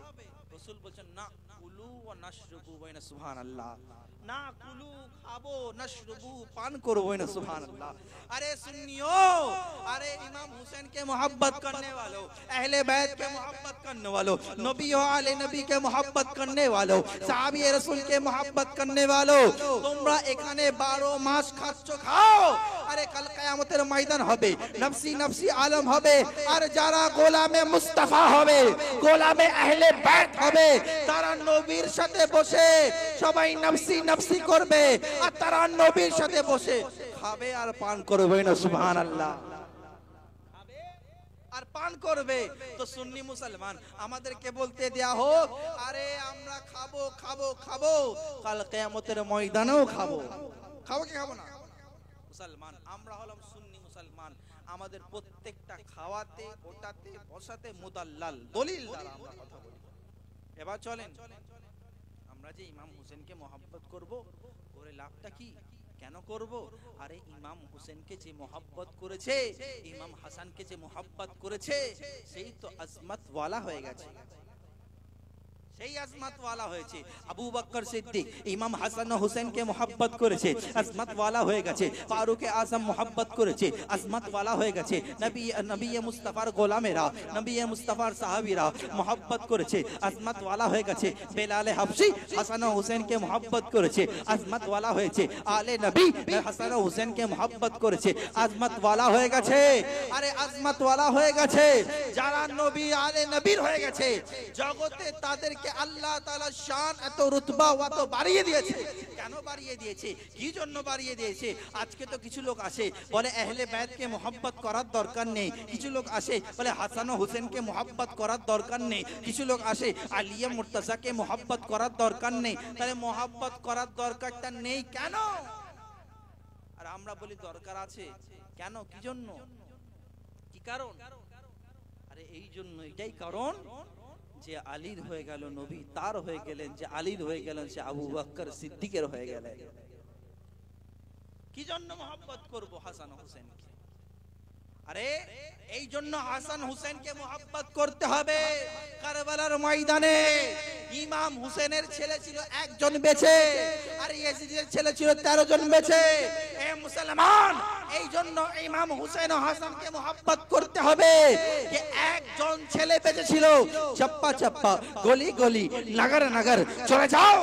রাসূল বলেন না কুলু ওয়া নাশরবু বাইনা সুবহানাল্লাহ, না কুলু খাবো, নাশরবু পান করবো না সুবহানাল্লাহ। अरे सुन्नियो, अरे इमाम हुसैन के मोहब्बत करने वालों, अहले बैत के मोहब्बत करने वालों, नबी और आले नबी के मोहब्बत करने वालों, साहबी रसूल के मोहब्बत करने वालों, তোমরা এখানে 12 মাস খাচ্ছ খাও, আরে কাল কিয়ামতের ময়দান হবে, নফসি নফসি আলম হবে, আর যারা গোলামে মুস্তাফা হবে, গোলামে আহলে বাইত হবে, তারা নবীর সাথে বসে সবাই নফসি নফসি করবে, আর তারা নবীর সাথে বসে খাবে আর পান করবে না সুবহানাল্লাহ, খাবে আর পান করবে। তো সুন্নি মুসলমান আমাদেরকে বলতে দেয়া হোক, আরে আমরা খাবো খাবো খাবো, কাল কিয়ামতের ময়দানেও খাবো। খাবো কি খাবো না? মুসলমান আমরা হলাম সুন্নি মুসলমান, আমাদের প্রত্যেকটা খাওয়াতে, ওটাতে, বসাতে মুদাল্লাল, দলিল দ্বারা আমরা কথা বলি। এবার চলেন, আমরা যে ইমাম হোসেনকে মহব্বত করব, করে লাভটা কি? কেন করব? আরে ইমাম হোসেনকে যে মহব্বত করেছে, ইমাম হাসানকে যে মহব্বত করেছে, সেই তো আজমত ওয়ালা হয়ে গেছে, সেই আজমত ওয়ালা হয়েছে। আবু বকর সিদ্দিক ইমাম হাসান ও হুসেনকে মহব্বত করেছে, আজমত ওয়ালা হয়ে গেছে। ফারুক আজম মহব্বত করেছে, আজমত ওয়ালা হয়ে গেছে। নবী মুস্তাফার গোলামেরা, নবী মুস্তাফার সাহাবীরা মহব্বত করেছে, আজমত ওয়ালা হয়ে গেছে। বেলাল হাবশি হাসান ও হুসেনকে মহব্বত করেছে, আজমত ওয়ালা হয়েছে। আলে নবী হাসান ও হুসেনকে মহব্বত করেছে, আজমত ওয়ালা হয়ে গেছে। আরে আজমত ওয়ালা হয়ে গেছে, যারা নবী আলে নবীর হয়ে গেছে, জগতে তাদের আল্লাহ তাআলা শান এত রুতবা এত বাড়িয়ে দিয়েছে। কেন বাড়িয়ে দিয়েছে? কি জন্য বাড়িয়ে দিয়েছে? আজকে তো কিছু লোক আসে বলে আহলে বাইতকে মোহাব্বত করার দরকার নেই, কিছু লোক আসে বলে হাসান ও হুসেনকে মোহাব্বত করার দরকার নেই, কিছু লোক আসে আলিয়া মুর্তজাকে মোহাব্বত করার দরকার নেই। তাহলে মোহাব্বত করার দরকারটা নেই কেন? আর আমরা বলি দরকার আছে। কেন? কি জন্য? কি কারণ? আরে এই জন্য, এটাই কারণ যে আলীর হয়ে গেল নবী, তার হয়ে গেলেন, যে আলীর হয়ে গেলেন সে আবু বকর সিদ্দিকের হয়ে গেলেন। কি জন্য মহব্বত করব হাসান হোসেনকে? আরে এই জন্য হাসান হোসেনকে মহব্বত করতে হবে। কারবালার ময়দানে ইমাম হোসেনের ছেলে ছিল একজন বেঁচে, আর ইয়াজিদের ছেলে ছিল 13 জন বেঁচে। এ মুসলমান, এই জন্য ইমাম হোসেন ও হাসানকে মহব্বত করতে হবে যে একজন ছেলে বেঁচে ছিল, চাপ্পা চাপ্পা, গলি গলি, নগর নগর চলে যাও।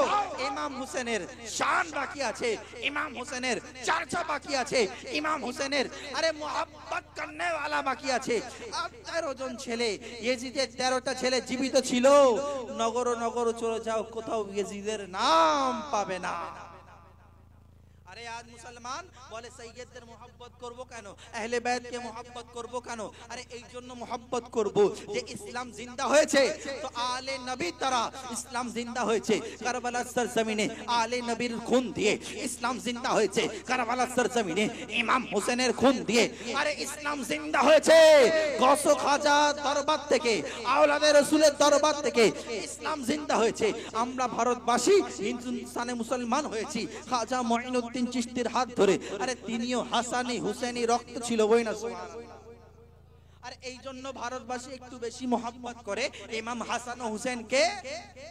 ইমাম হোসেনের শান বাকি আছে, ইমাম হোসেনের চর্চা বাকি আছে, ইমাম হোসেনের আরে মহব্বত করনে ওয়ালা বাকি আছে। আর 13 জন ছেলে, ইয়াজিদের 13টা ছেলে জীবিত ছিল। নগর নগর চলে যাও, কোথাও ইয়াজিদের নাম পাবে না। আরে আজ মুসলমান বলে সৈয়দদের মোহাব্বত করব কেন, আহলে বাইতকে মোহাব্বত করব কেন? আরে এই জন্য মোহাব্বত করব যে ইসলাম জিন্দা হয়েছে, তো আলে নবী তারা ইসলাম জিন্দা হয়েছে। কারবালার সরজমিনে আলে নবীর খুন দিয়ে ইসলাম জিন্দা হয়েছে, কারবালার সরজমিনে ইমাম হোসেনের খুন দিয়ে আরে ইসলাম জিন্দা হয়েছে। গৌস খাজা দরবার থেকে, আওলাদে রাসূলের দরবার থেকে ইসলাম জিন্দা হয়েছে। আমরা ভারতবাসী হিন্দুস্তানে মুসলমান হয়েছি খাজা মুঈনুদ্দিন চিশতির হাত ধরে। আরে তিনিও হাসানি হুসেনি রক্ত ছিল, বই না সুবহানাল্লাহ। আর এই জন্য ভারতবাসী একটু বেশি মহব্বত করে ইমাম হাসান ও হুসেনকে,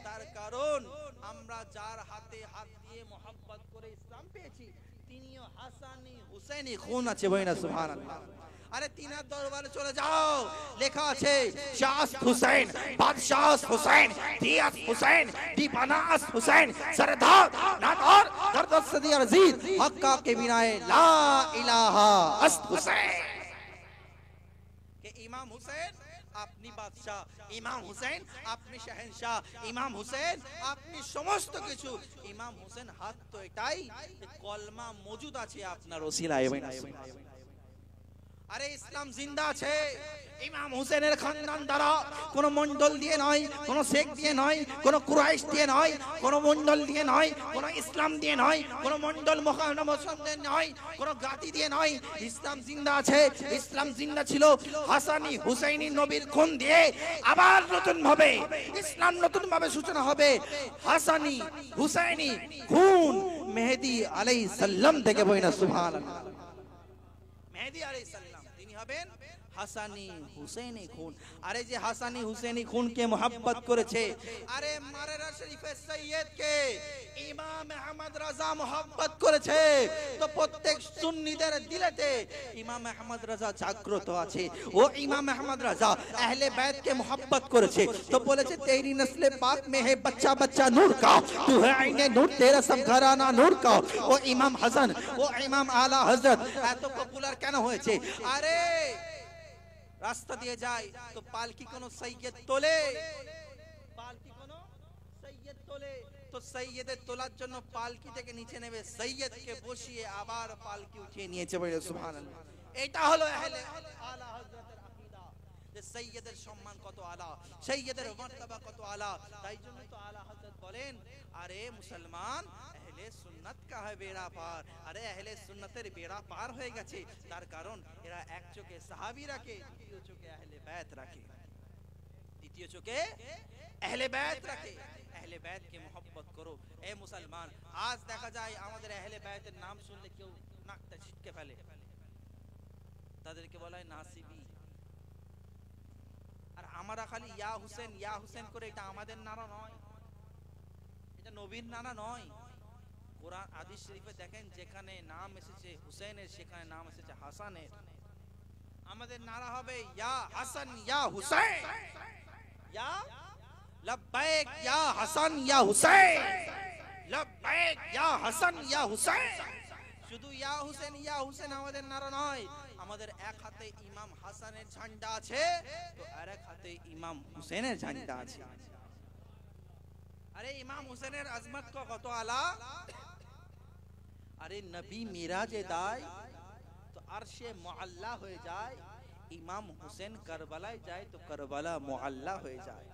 তার কারণ আমরা যার হাতে হাত দিয়ে মহব্বত করে ইসলাম পেয়েছি, তিনিও হাসানি হুসেনি খুন আছে, বই না সুবহানাল্লাহ। আরে তিনার দরবারে চলে যাও, লেখা আছে শাহ হুসেন, বাদশাহ হুসেন, দিয়াস হুসেন, দীপানাস হুসেন, সরদার নাদার দরদ সদি আজিজ হক্কা के बिनाए ला इलाहा अस्त हुसैन। के इमाम हुसैन আপনি বাদশাহ, ইমাম হুসেন আপনি শাহেনশাহ, ইমাম হুসেন আপনি সমস্ত কিছু। ইমাম হুসেন হাত তো এটাই কলমা মজুদ আছে আপনার ওসিলায়। আরে ইসলাম জিন্দা আছে ইমাম হুসেনের খানদান দ্বারা, কোন মন্ডল দিয়ে নয়, কোন শেখ দিয়ে নয়, কোন কুরাইশ দিয়ে নয়, কোন মন্ডল দিয়ে নয়, কোন ইসলাম দিয়ে নয়, কোন মন্ডল মুসলমানদের নয়, কোন জাতি দিয়ে নয়। ইসলাম জিন্দা আছে। ইসলাম জিন্দা ছিল হাসানি হুসাইনি নবীর খুন দিয়ে। আবার নতুন ভাবে ইসলাম নতুন ভাবে সূচনা হবে হাসানি হুসাইনি খুন মেহেদী আলাইহিস সালাম থেকে। বইনা সুবহানাল্লাহ। মেহেদী আলাইহিস সালাম তিনি হবেন হাসানি হুসেনি খুন। আরে যে হাসানি হুসেনি খুনকে মোহাব্বত করেছে, আরে মারেরা শরীফের সৈয়দকে ইমাম আহমদ রাজা মোহাব্বত করেছে, তো প্রত্যেক সুন্নিদের দিলেতে ইমাম আহমদ রাজা জাগ্রত আছে। ও ইমাম আহমদ রাজা আহলে বাইতকে মোহাব্বত করেছে, তো বলেছে তেরি নসলে পাক মে হে বচ্চা বচ্চা নূর কা, তু হে আইনে নূর, তেরা সব ঘরানা নূর কা। ও ইমাম হাসান, ও ইমাম আলা হযরত এত পপুলার কেন হয়েছে? আরে রাস্তা দিয়ে যায় তো পালকি কোন সৈয়দ তোলে, পালকি কোন সৈয়দ তোলে, তো সৈয়দের তোলার জন্য পালকি থেকে নিচে নেবে সৈয়দকে বসিয়ে আবার পালকি উঠিয়ে নিয়েছে। বলে সুবহানাল্লাহ। এটা হলো আহলে আলা হযরতের আকীদা, যে সৈয়দের সম্মান কত আলা, সৈয়দের মর্তবা কত আলা। তাই জন্য তো আলা হযরত বলেন, আরে মুসলমান আহলে সুন্নাত কা है বেড়া পার। আরে আহলে সুন্নাতের বেড়া পার হয়ে গেছে, তার কারণ এরা এক চোখে সাহাবী রাখে, দ্বিতীয় চোখে আহলে বাইত রাখে, দ্বিতীয় চোখে আহলে বাইত রাখে। আহলে বাইতকে মোহাব্বত করো এ মুসলমান। আজ দেখা যায় আমাদের আহলে বাইতের নাম শুনলে কেউ নাকটা ছিটকে ফেলে, তাদেরকে বলা হয় নাসিবি। আর আমরা খালি ইয়া হুসেন করে, এটা আমাদের নারা নয়, এটা নবীর নারা নয়। কোরআন হাদিস শরীফে দেখেন যেখানে নাম এসেছে হুসেনের সেখানে নাম এসেছে হাসানের। আমাদের নারা হবে ইয়া হাসান ইয়া হুসেন, ইয়া লব্বাইক ইয়া হাসান ইয়া হুসেন, লব্বাইক ইয়া হাসান ইয়া হুসেন। শুধু ইয়া হুসেন আমাদের নারা নয়। আমাদের এক হাতে ইমাম হাসানের ঝান্ডা আছে, তো আরেক হাতে ইমাম হুসেনের ঝান্ডা আছে। আরে ইমাম হুসেনের আজমত কত আলা। আরে নবী মিরাজে যায় তো আরশে মুআল্লা হয়ে যায়, ইমাম হুসেন কারবালায় যায় তো কারবালা মুআল্লা হয়ে যায়।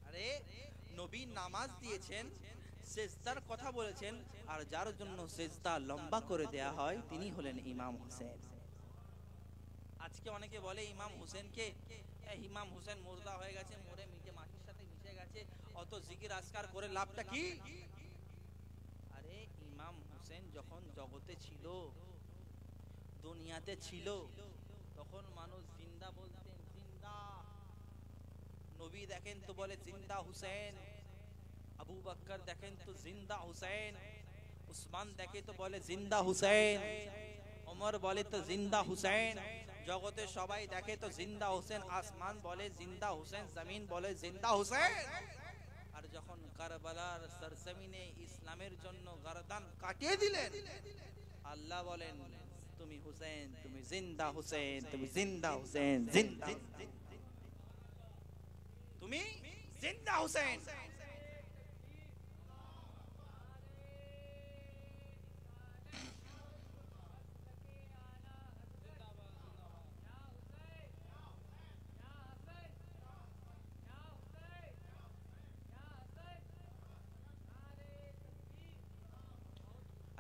আরে নবী নামাজ দিয়েছেন, সেজদার কথা বলেছেন, আর যার জন্য সেজদা লম্বা করে দেয়া হয় তিনি হলেন ইমাম হুসেন। আজকে অনেকে বলে ইমাম হুসেনকে, ইমাম হুসেন মুর্দা হয়ে গেছে, মরে মিটে মাটির সাথে মিশে গেছে, অত জিকির আজকার করে লাভটা কি? আরে ইমাম হুসেন যখন জগতে ছিল, দুনিয়াতে ছিল, তখন মানুষ জিন্দা বলতেন, জিন্দা। নবী দেখেন তো বলে জিন্দা হুসেন, আবু বকর দেখেন তো জিন্দা হুসেন, উসমান দেখে তো বলে জিন্দা হুসেন, ওমর বলে তো জিন্দা হুসেন। জগতে সবাই দেখে তো জিন্দা হুসেন, আসমান বলে জিন্দা হুসেন, জমিন বলে জিন্দা হুসেন। আর যখন কারবালার সরজমিনে ইসলামের জন্য গর্দান কাটিয়ে দিলেন, আল্লাহ বলেন তুমি হুসেন, তুমি জিন্দা হুসেন, তুমি জিন্দা হুসেন, জিন্দা, তুমি জিন্দা হুসেন।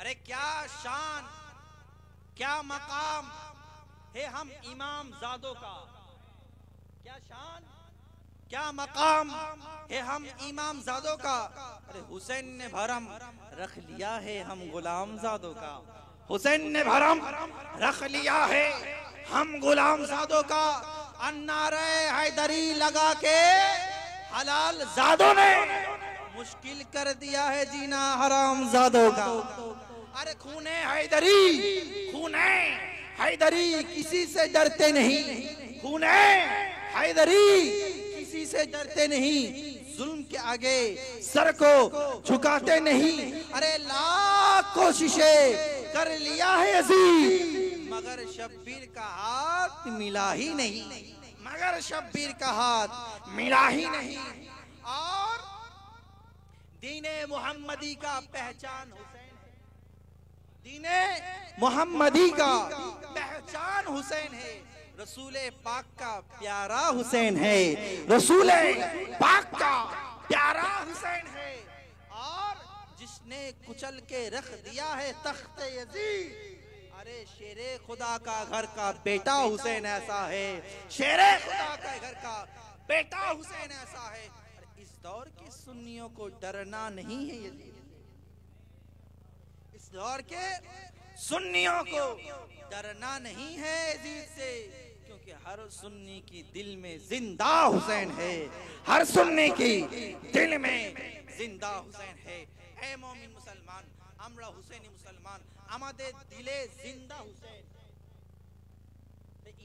अरे क्या शान, क्या मकाम है हम इमाम जादों का, क्या शान, क्या मकाम है हम इमाम जादों का। अरे हुसैन ने भरम रख लिया है हम गुलाम जादों का, हुसैन ने भरम रख लिया है हम गुलाम जादों का। अन्नारे हैदरी लगा के हलाल जादों ने मुश्किल कर दिया है जीना हराम जादों का। अरे खूने हैदरी, खूने हैदरी किसी से डरते नहीं, खूने हैदरी किसी से डरते नहीं, जुल्म के आगे सर को झुकाते नहीं। अरे लाख कोशिशें कर लिया है यजीद, मगर शब्बीर का हाथ मिला ही नहीं, मगर शब्बीर का हाथ मिला ही नहीं। और दीने मोहम्मदी का पहचान हुसैन है, दीने मोहम्मदी का पहचान हुसैन है, रसूले पाक का प्यारा हुसैन है, रसूले पाक का प्यारा हुसैन है। और जिसने कुचल के रख दिया है तख्ते यजीद, अरे शेरे खुदा का घर का बेटा हुसैन ऐसा है, शेरे खुदा का घर का बेटा हुसैन ऐसा है। इस दौर के सुन्नियों को डरना नहीं है यजीद, इस दौर के सुन्नियों को डरना नहीं है यजीद से, क्योंकि हर सुन्नी की दिल में जिंदा हुसैन है, हर सुन्नी की दिल में जिंदा हुसैन है। ए मोमिन मुसलमान, আমরা হুসেনি মুসলমান, আমাদের দিলে জিন্দা হুসেন।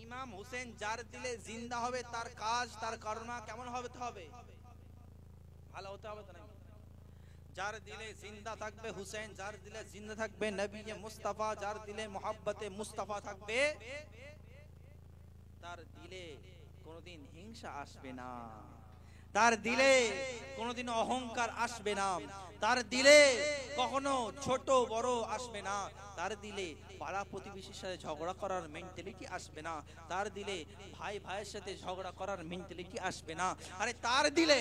ইমাম হুসেন যার দিলে জিন্দা হবে তার কাজ তার কর্ম কেমন হবে? ভালো হতে হবে তো না? যার দিলে জিন্দা থাকবে হুসেন, যার দিলে জিন্দা থাকবে নবী মুস্তাফা, যার দিলে মোহাব্বতে মুস্তাফা থাকবে, তার দিলে কোনোদিন হিংসা আসবে না, তার দিলে কোনোদিন অহংকার আসবে না, তার দিলে কখনো ছোট বড় আসবে না, তার দিলে পাড়া প্রতিবেশীর সাথে ঝগড়া করার মেন্টালিটি আসবে না, তার দিলে ভাই ভাইয়ের সাথে ঝগড়া করার মেন্টালিটি আসবে না। আরে তার দিলে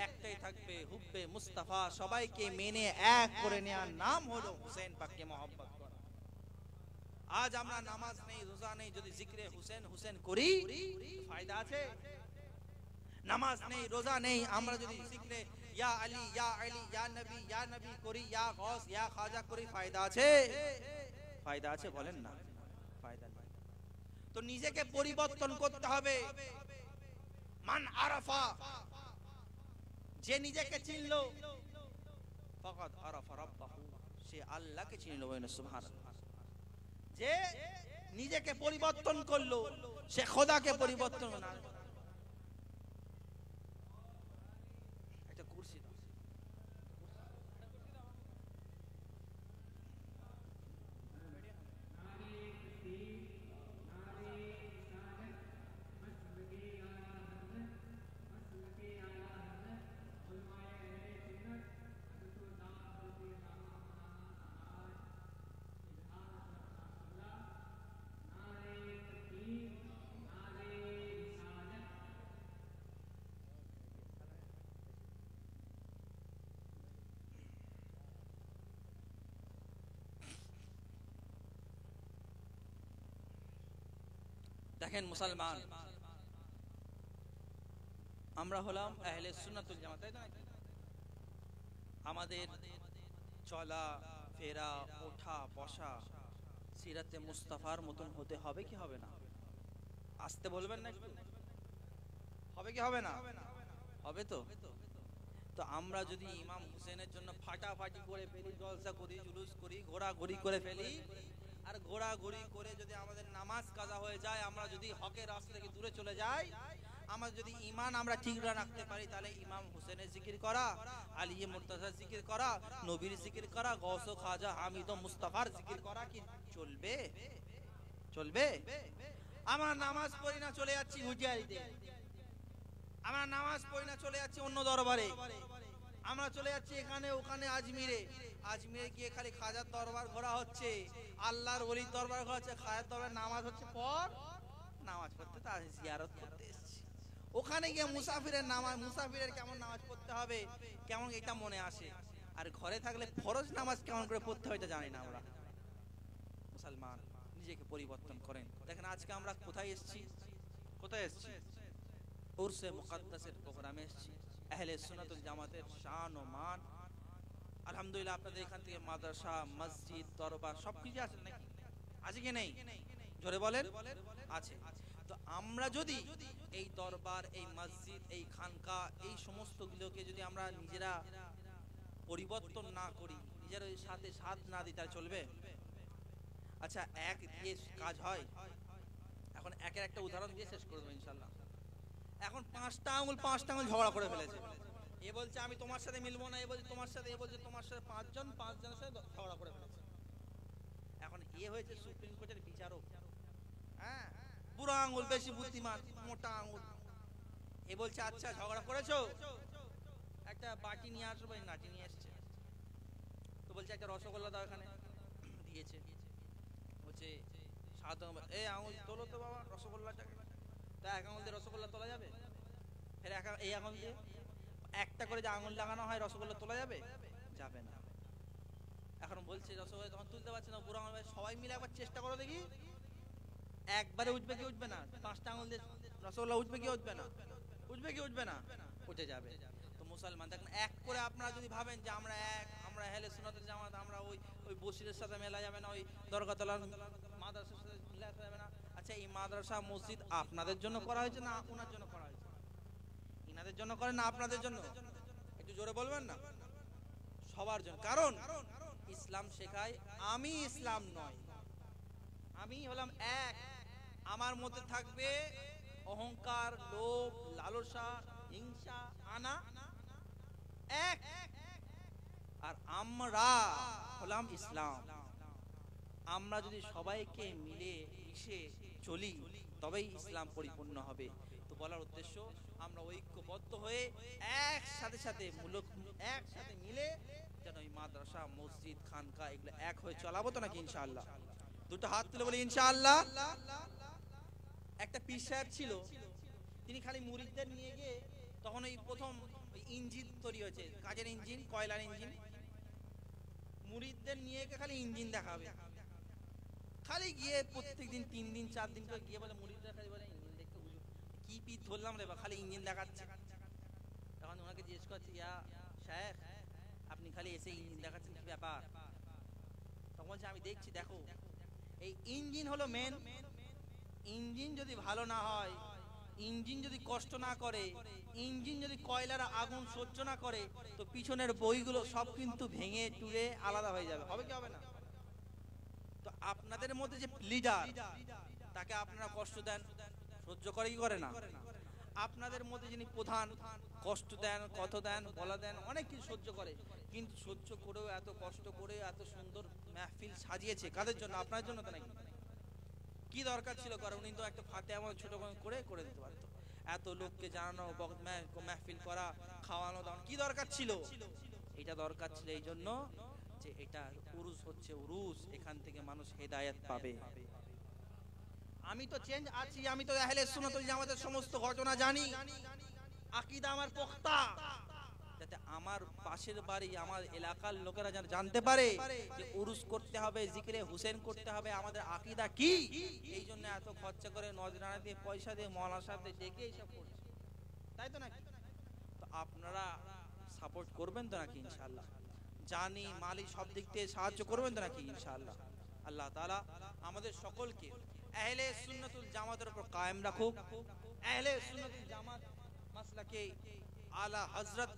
একটাই থাকবে, হুব্বে মুস্তাফা, সবাইকে মেনে এক করে নেওয়ার নাম হলো হুসেন পাককে মহব্বত করা। আজ আমরা নামাজ নেই, রোজা নেই, যদি জিক্রে হুসেন হুসেন করি ফায়দা আছে? নামাজ নেই, রোজা নেই, আমরা যদি জিক্রে ইয়া আলী ইয়া আলী ইয়া নবী করি, ইয়া গৌস ইয়া খাজা করি, ফায়দা আছে? ফায়দা আছে বলেন না? ফায়দা নেই। তো নিজেকে পরিবর্তন করতে হবে। মান আরাফা, যে নিজেকে চিনলো, ফাকাদ আরাফা রাব্বাহু, সে আল্লাহকে চিনলো। সুবহানাল্লাহ। যে নিজেকে পরিবর্তন করলো সে খোদাকে পরিবর্তন না। একটা কুরসি দাও। দেখেন মুসলমান, আমরা হলাম আহলে সুন্নাতুল জামাত, তাই না? আমাদের চলা ফেরা ওঠা বসা সিরাতে মুস্তাফার মতন হতে হবে কি হবে না? আসতে বলবেন না একটু? হবে কি হবে না? হবে তো। তো আমরা যদি ইমাম হুসেনের জন্য ফাটাফাটি করে ফেলি, জলসা করি, জুলুস করি, ঘোরাঘুরি করে ফেলি, আর ঘোরাঘুরি করে যদি আমাদের নামাজ কাজা হয়ে যায়, আমরা যদি হকের রাস্তা থেকে দূরে চলে যাই, আমরা যদি ঈমান আমরা ঠিক রাখতে পারি, তাহলে ইমাম হুসেনের জিকির করা, আলী মুর্তজার জিকির করা, নবীর জিকির করা, গৌস ও খাজা হামিদ ও মুস্তাফার জিকির করা কি চলবে? চলবে? আমরা নামাজ পড়ি না, চলে যাচ্ছি হুজিয়ারিতে, আমরা নামাজ পড়ি না, চলে যাচ্ছি অন্য দরবারে, আমরা চলে যাচ্ছি এখানে ওখানে আজমিরে, আজমিরে গিয়ে খালি খাজার দরবার ঘোরা হচ্ছে, আল্লাহর ওলির দরবার ঘোরা হচ্ছে, খাজার দরবার নামাজ হচ্ছে পর, নামাজ পড়তে তো জিয়ারত করতে এসেছি, ওখানে গিয়ে মুসাফিরের নামাজ, মুসাফিরের কেমন নামাজ পড়তে হবে কেমন এটা মনে আসে, আর ঘরে থাকলে ফরজ নামাজ কেমন করে পড়তে হয় এটা জানি না আমরা। মুসলমান নিজেকে পরিবর্তন করেন। দেখেন আজকে আমরা কোথায় এসেছি? কোথায় এসেছি? উরসে মুকাদ্দাসের প্রোগ্রামে এসেছি। আহলে সুন্নাতুল জামাতের শান ও মান, আলহামদুলিল্লাহ আপনাদের এখান থেকে মাদ্রাসা, মসজিদ, দরবার সবকিছু আছে নাকি? আছে কি নেই? জোরে বলেন। আছে। তো আমরা যদি এই দরবার, এই মসজিদ, এই খানকা, এই সমস্ত গুলোকে যদি আমরা নিজেরা পরিবর্তন না করি, নিজের সাথে সাথ না দিই, তাহলে চলবে? আচ্ছা, এক দিয়ে কাজ হয়? এখন একের একটা উদাহরণ দিয়ে শেষ করবো ইনশাল্লাহ। এখন পাঁচটা আঙুল ঝগড়া করে ফেলেছে। এ বলছে আমি তোমার সাথে মিলবো না, এ বলছে তোমার সাথে, এ বলছে তোমার সাথে, পাঁচজনের সাথে ঝগড়া করে ফেলেছে। এখন এ হয়েছে সুপ্রিম কোর্টের বিচারক, হ্যাঁ, বুড়ো আঙুল বেশি বুদ্ধিমান, মোটা আঙুল। এ বলছে আচ্ছা ঝগড়া করেছো, একটা বাটি নিয়ে আসবো, নাটি নিয়ে এসছে। তো বলছে একটা রসগোল্লা দাও এখানে, দিয়েছে। বলছে এই আঙুল তোলো তো বাবা রসগোল্লাটাকে। তা এক আঙুল দিয়ে রসগোল্লা তোলা যাবে? ফের এই আঙুল দিয়ে একটা করে যে আঙুল লাগানো হয় রসগোল্লা তোলা যাবে? যাবে না। এখন বলছে রসগোল্লা তখন তুলতে পারছে না, বুড়ো আঙুল, সবাই মিলে একবার চেষ্টা করো দেখি, একবারে উঠবে কি উঠবে না? পাঁচটা আঙুল দিয়ে রসগোল্লা উঠবে কি উঠবে না? উঠবে কি উঠবে না? উঠে যাবে। তো মুসলমান দেখেন, এক করে আপনারা যদি ভাবেন যে আমরা আমরা আহলে সুন্নাতুল জামাত, আমরা ওই ওই বসিরের সাথে মেলা যাবে না, ওই দরগাতলার মাদ্রাসার সাথে মেলা যাবে না। আচ্ছা, এই মাদ্রাসা মসজিদ আপনাদের জন্য করা হয়েছে না ওনার জন্য করা হয়েছে? ইনাদের জন্য করেন না আপনাদের জন্য? একটু জোরে বলবেন না। সবার জন্য। কারণ ইসলাম শেখায় আমি ইসলাম নয়, আমি হলাম এক। আমার মধ্যে থাকবে অহংকার, লোভ, লালসা, হিংসা, আনা, এক। আর আমরা হলাম ইসলাম। আমরা যদি সবাইকে মিলে মিশে চলি তবেই ইসলাম পরিপূর্ণ হবে। তো বলার উদ্দেশ্য, আমরা ঐক্যবদ্ধ হয়ে একসাথে মিলে যেন ওই মাদ্রাসা, মসজিদ, খানকা এগুলো এক হয়ে চলাবো তো নাকি ইনশাআল্লাহ? দুটো হাত তুলে বলি ইনশাআল্লাহ। একটা পীর সাহেব ছিল, তিনি খালি মুরিদদের নিয়ে গিয়ে, তখন ওই প্রথম ওই ইঞ্জিন তৈরি হয়েছে, কাজের ইঞ্জিন, কয়লার ইঞ্জিন, মুরিদদের নিয়ে গিয়ে খালি ইঞ্জিন দেখাবে। খালি গিয়ে প্রত্যেকদিন 3 দিন 4 দিন করে গিয়ে বলে, মুরিদরা খালি বলে ইঞ্জিন দেখতে, কি পীর ধরলাম রে, বা খালি ইঞ্জিন দেখাচ্ছে। তখন ওনাকে জিজ্ঞেস করছে, ইয়া শায়েখ, আপনি খালি এসে ইঞ্জিন দেখাচ্ছেন, কি ব্যাপার? তখন বলছে আমি দেখছি, দেখো এই ইঞ্জিন হলো মেন। ইঞ্জিন যদি ভালো না হয়, ইঞ্জিন যদি কষ্ট না করে, ইঞ্জিন যদি কয়লার আগুন সহ্য না করে, তো পিছনের বইগুলো সব কিন্তু ভেঙে টুরে আলাদা হয়ে যাবে। হবে কি হবে না? তো আপনাদের মধ্যে যে লিডার, তাকে আপনারা কষ্ট দেন, সহ্য করে কি করে না? আপনাদের মধ্যে যিনি প্রধান, কষ্ট দেন, কথা দেন, বলা দেন, অনেক কিছু সহ্য করে, কিন্তু সহ্য করেও এত কষ্ট করে এত সুন্দর মাহফিল সাজিয়েছে কাদের জন্য? আপনার জন্য তো নাকি? কি দরকার ছিল করে? উনি তো একটা ফাতে আমার ছোট করে দিতে পারতো। এত লোককে জানানো, মাহফিল করা, খাওয়ানো দাওয়ানো, কি দরকার ছিল? এটা দরকার ছিল এই জন্য যে এটা উরুস হচ্ছে, উরুস, এখান থেকে মানুষ হেদায়েত পাবে। আমি তো চেঞ্জ আছি, আমি তো আহলে সুন্নাতুল জামাতের সমস্ত ঘটনা জানি, আকীদা আমার পোক্তা, যাতে আমার পাশের বাড়ি, আমার এলাকার লোকেরা যেন জানতে পারে যে উরুস করতে হবে, জিকিরে হুসেন করতে হবে, আমাদের আকীদা কি। এই জন্য এত খরচা করে, নজরানা দিয়ে, পয়সা দিয়ে, মাওলানার সাথে ডেকে এইসব করছে, তাই তো নাকি? তো আপনারা সাপোর্ট করবেন তো নাকি ইনশাআল্লাহ? জানি মালি সব দিক থেকে সাহায্য করবেন তো নাকি ইনশাআল্লাহ? আল্লাহ তাআলা আমাদের সকলকে আহলে সুন্নাতুল জামাতের উপর কায়েম রাখুক। আহলে সুন্নাতুল জামাত মাসলাকে আলা হযরত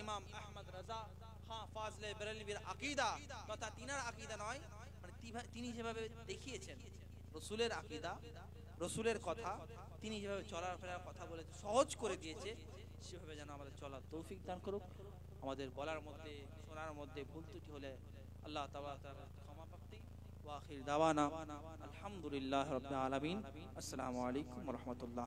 ইমাম আহমদ রাজা খান ফাজলে বেরেলভীর আকীদা, তথা তিনার আকীদা নয়, মানে তিনি যেভাবে দেখিয়েছেন রাসূলের আকীদা, রাসূলের কথা, তিনি যেভাবে চলার ফেরার কথা বলে সহজ করে দিয়েছে, সেভাবে যেন আমাদের চলার তৌফিক দান করুক। আমাদের বলার মধ্যে, শোনার মধ্যে ভুল ত্রুটি হলে আল্লাহ তাআলা ক্ষমা প্রার্থী। ওয়া আখির দাওয়ানা আলহামদুলিল্লাহি রাব্বিল আলামিন। আসসালামু আলাইকুম ওয়া রাহমাতুল্লাহ।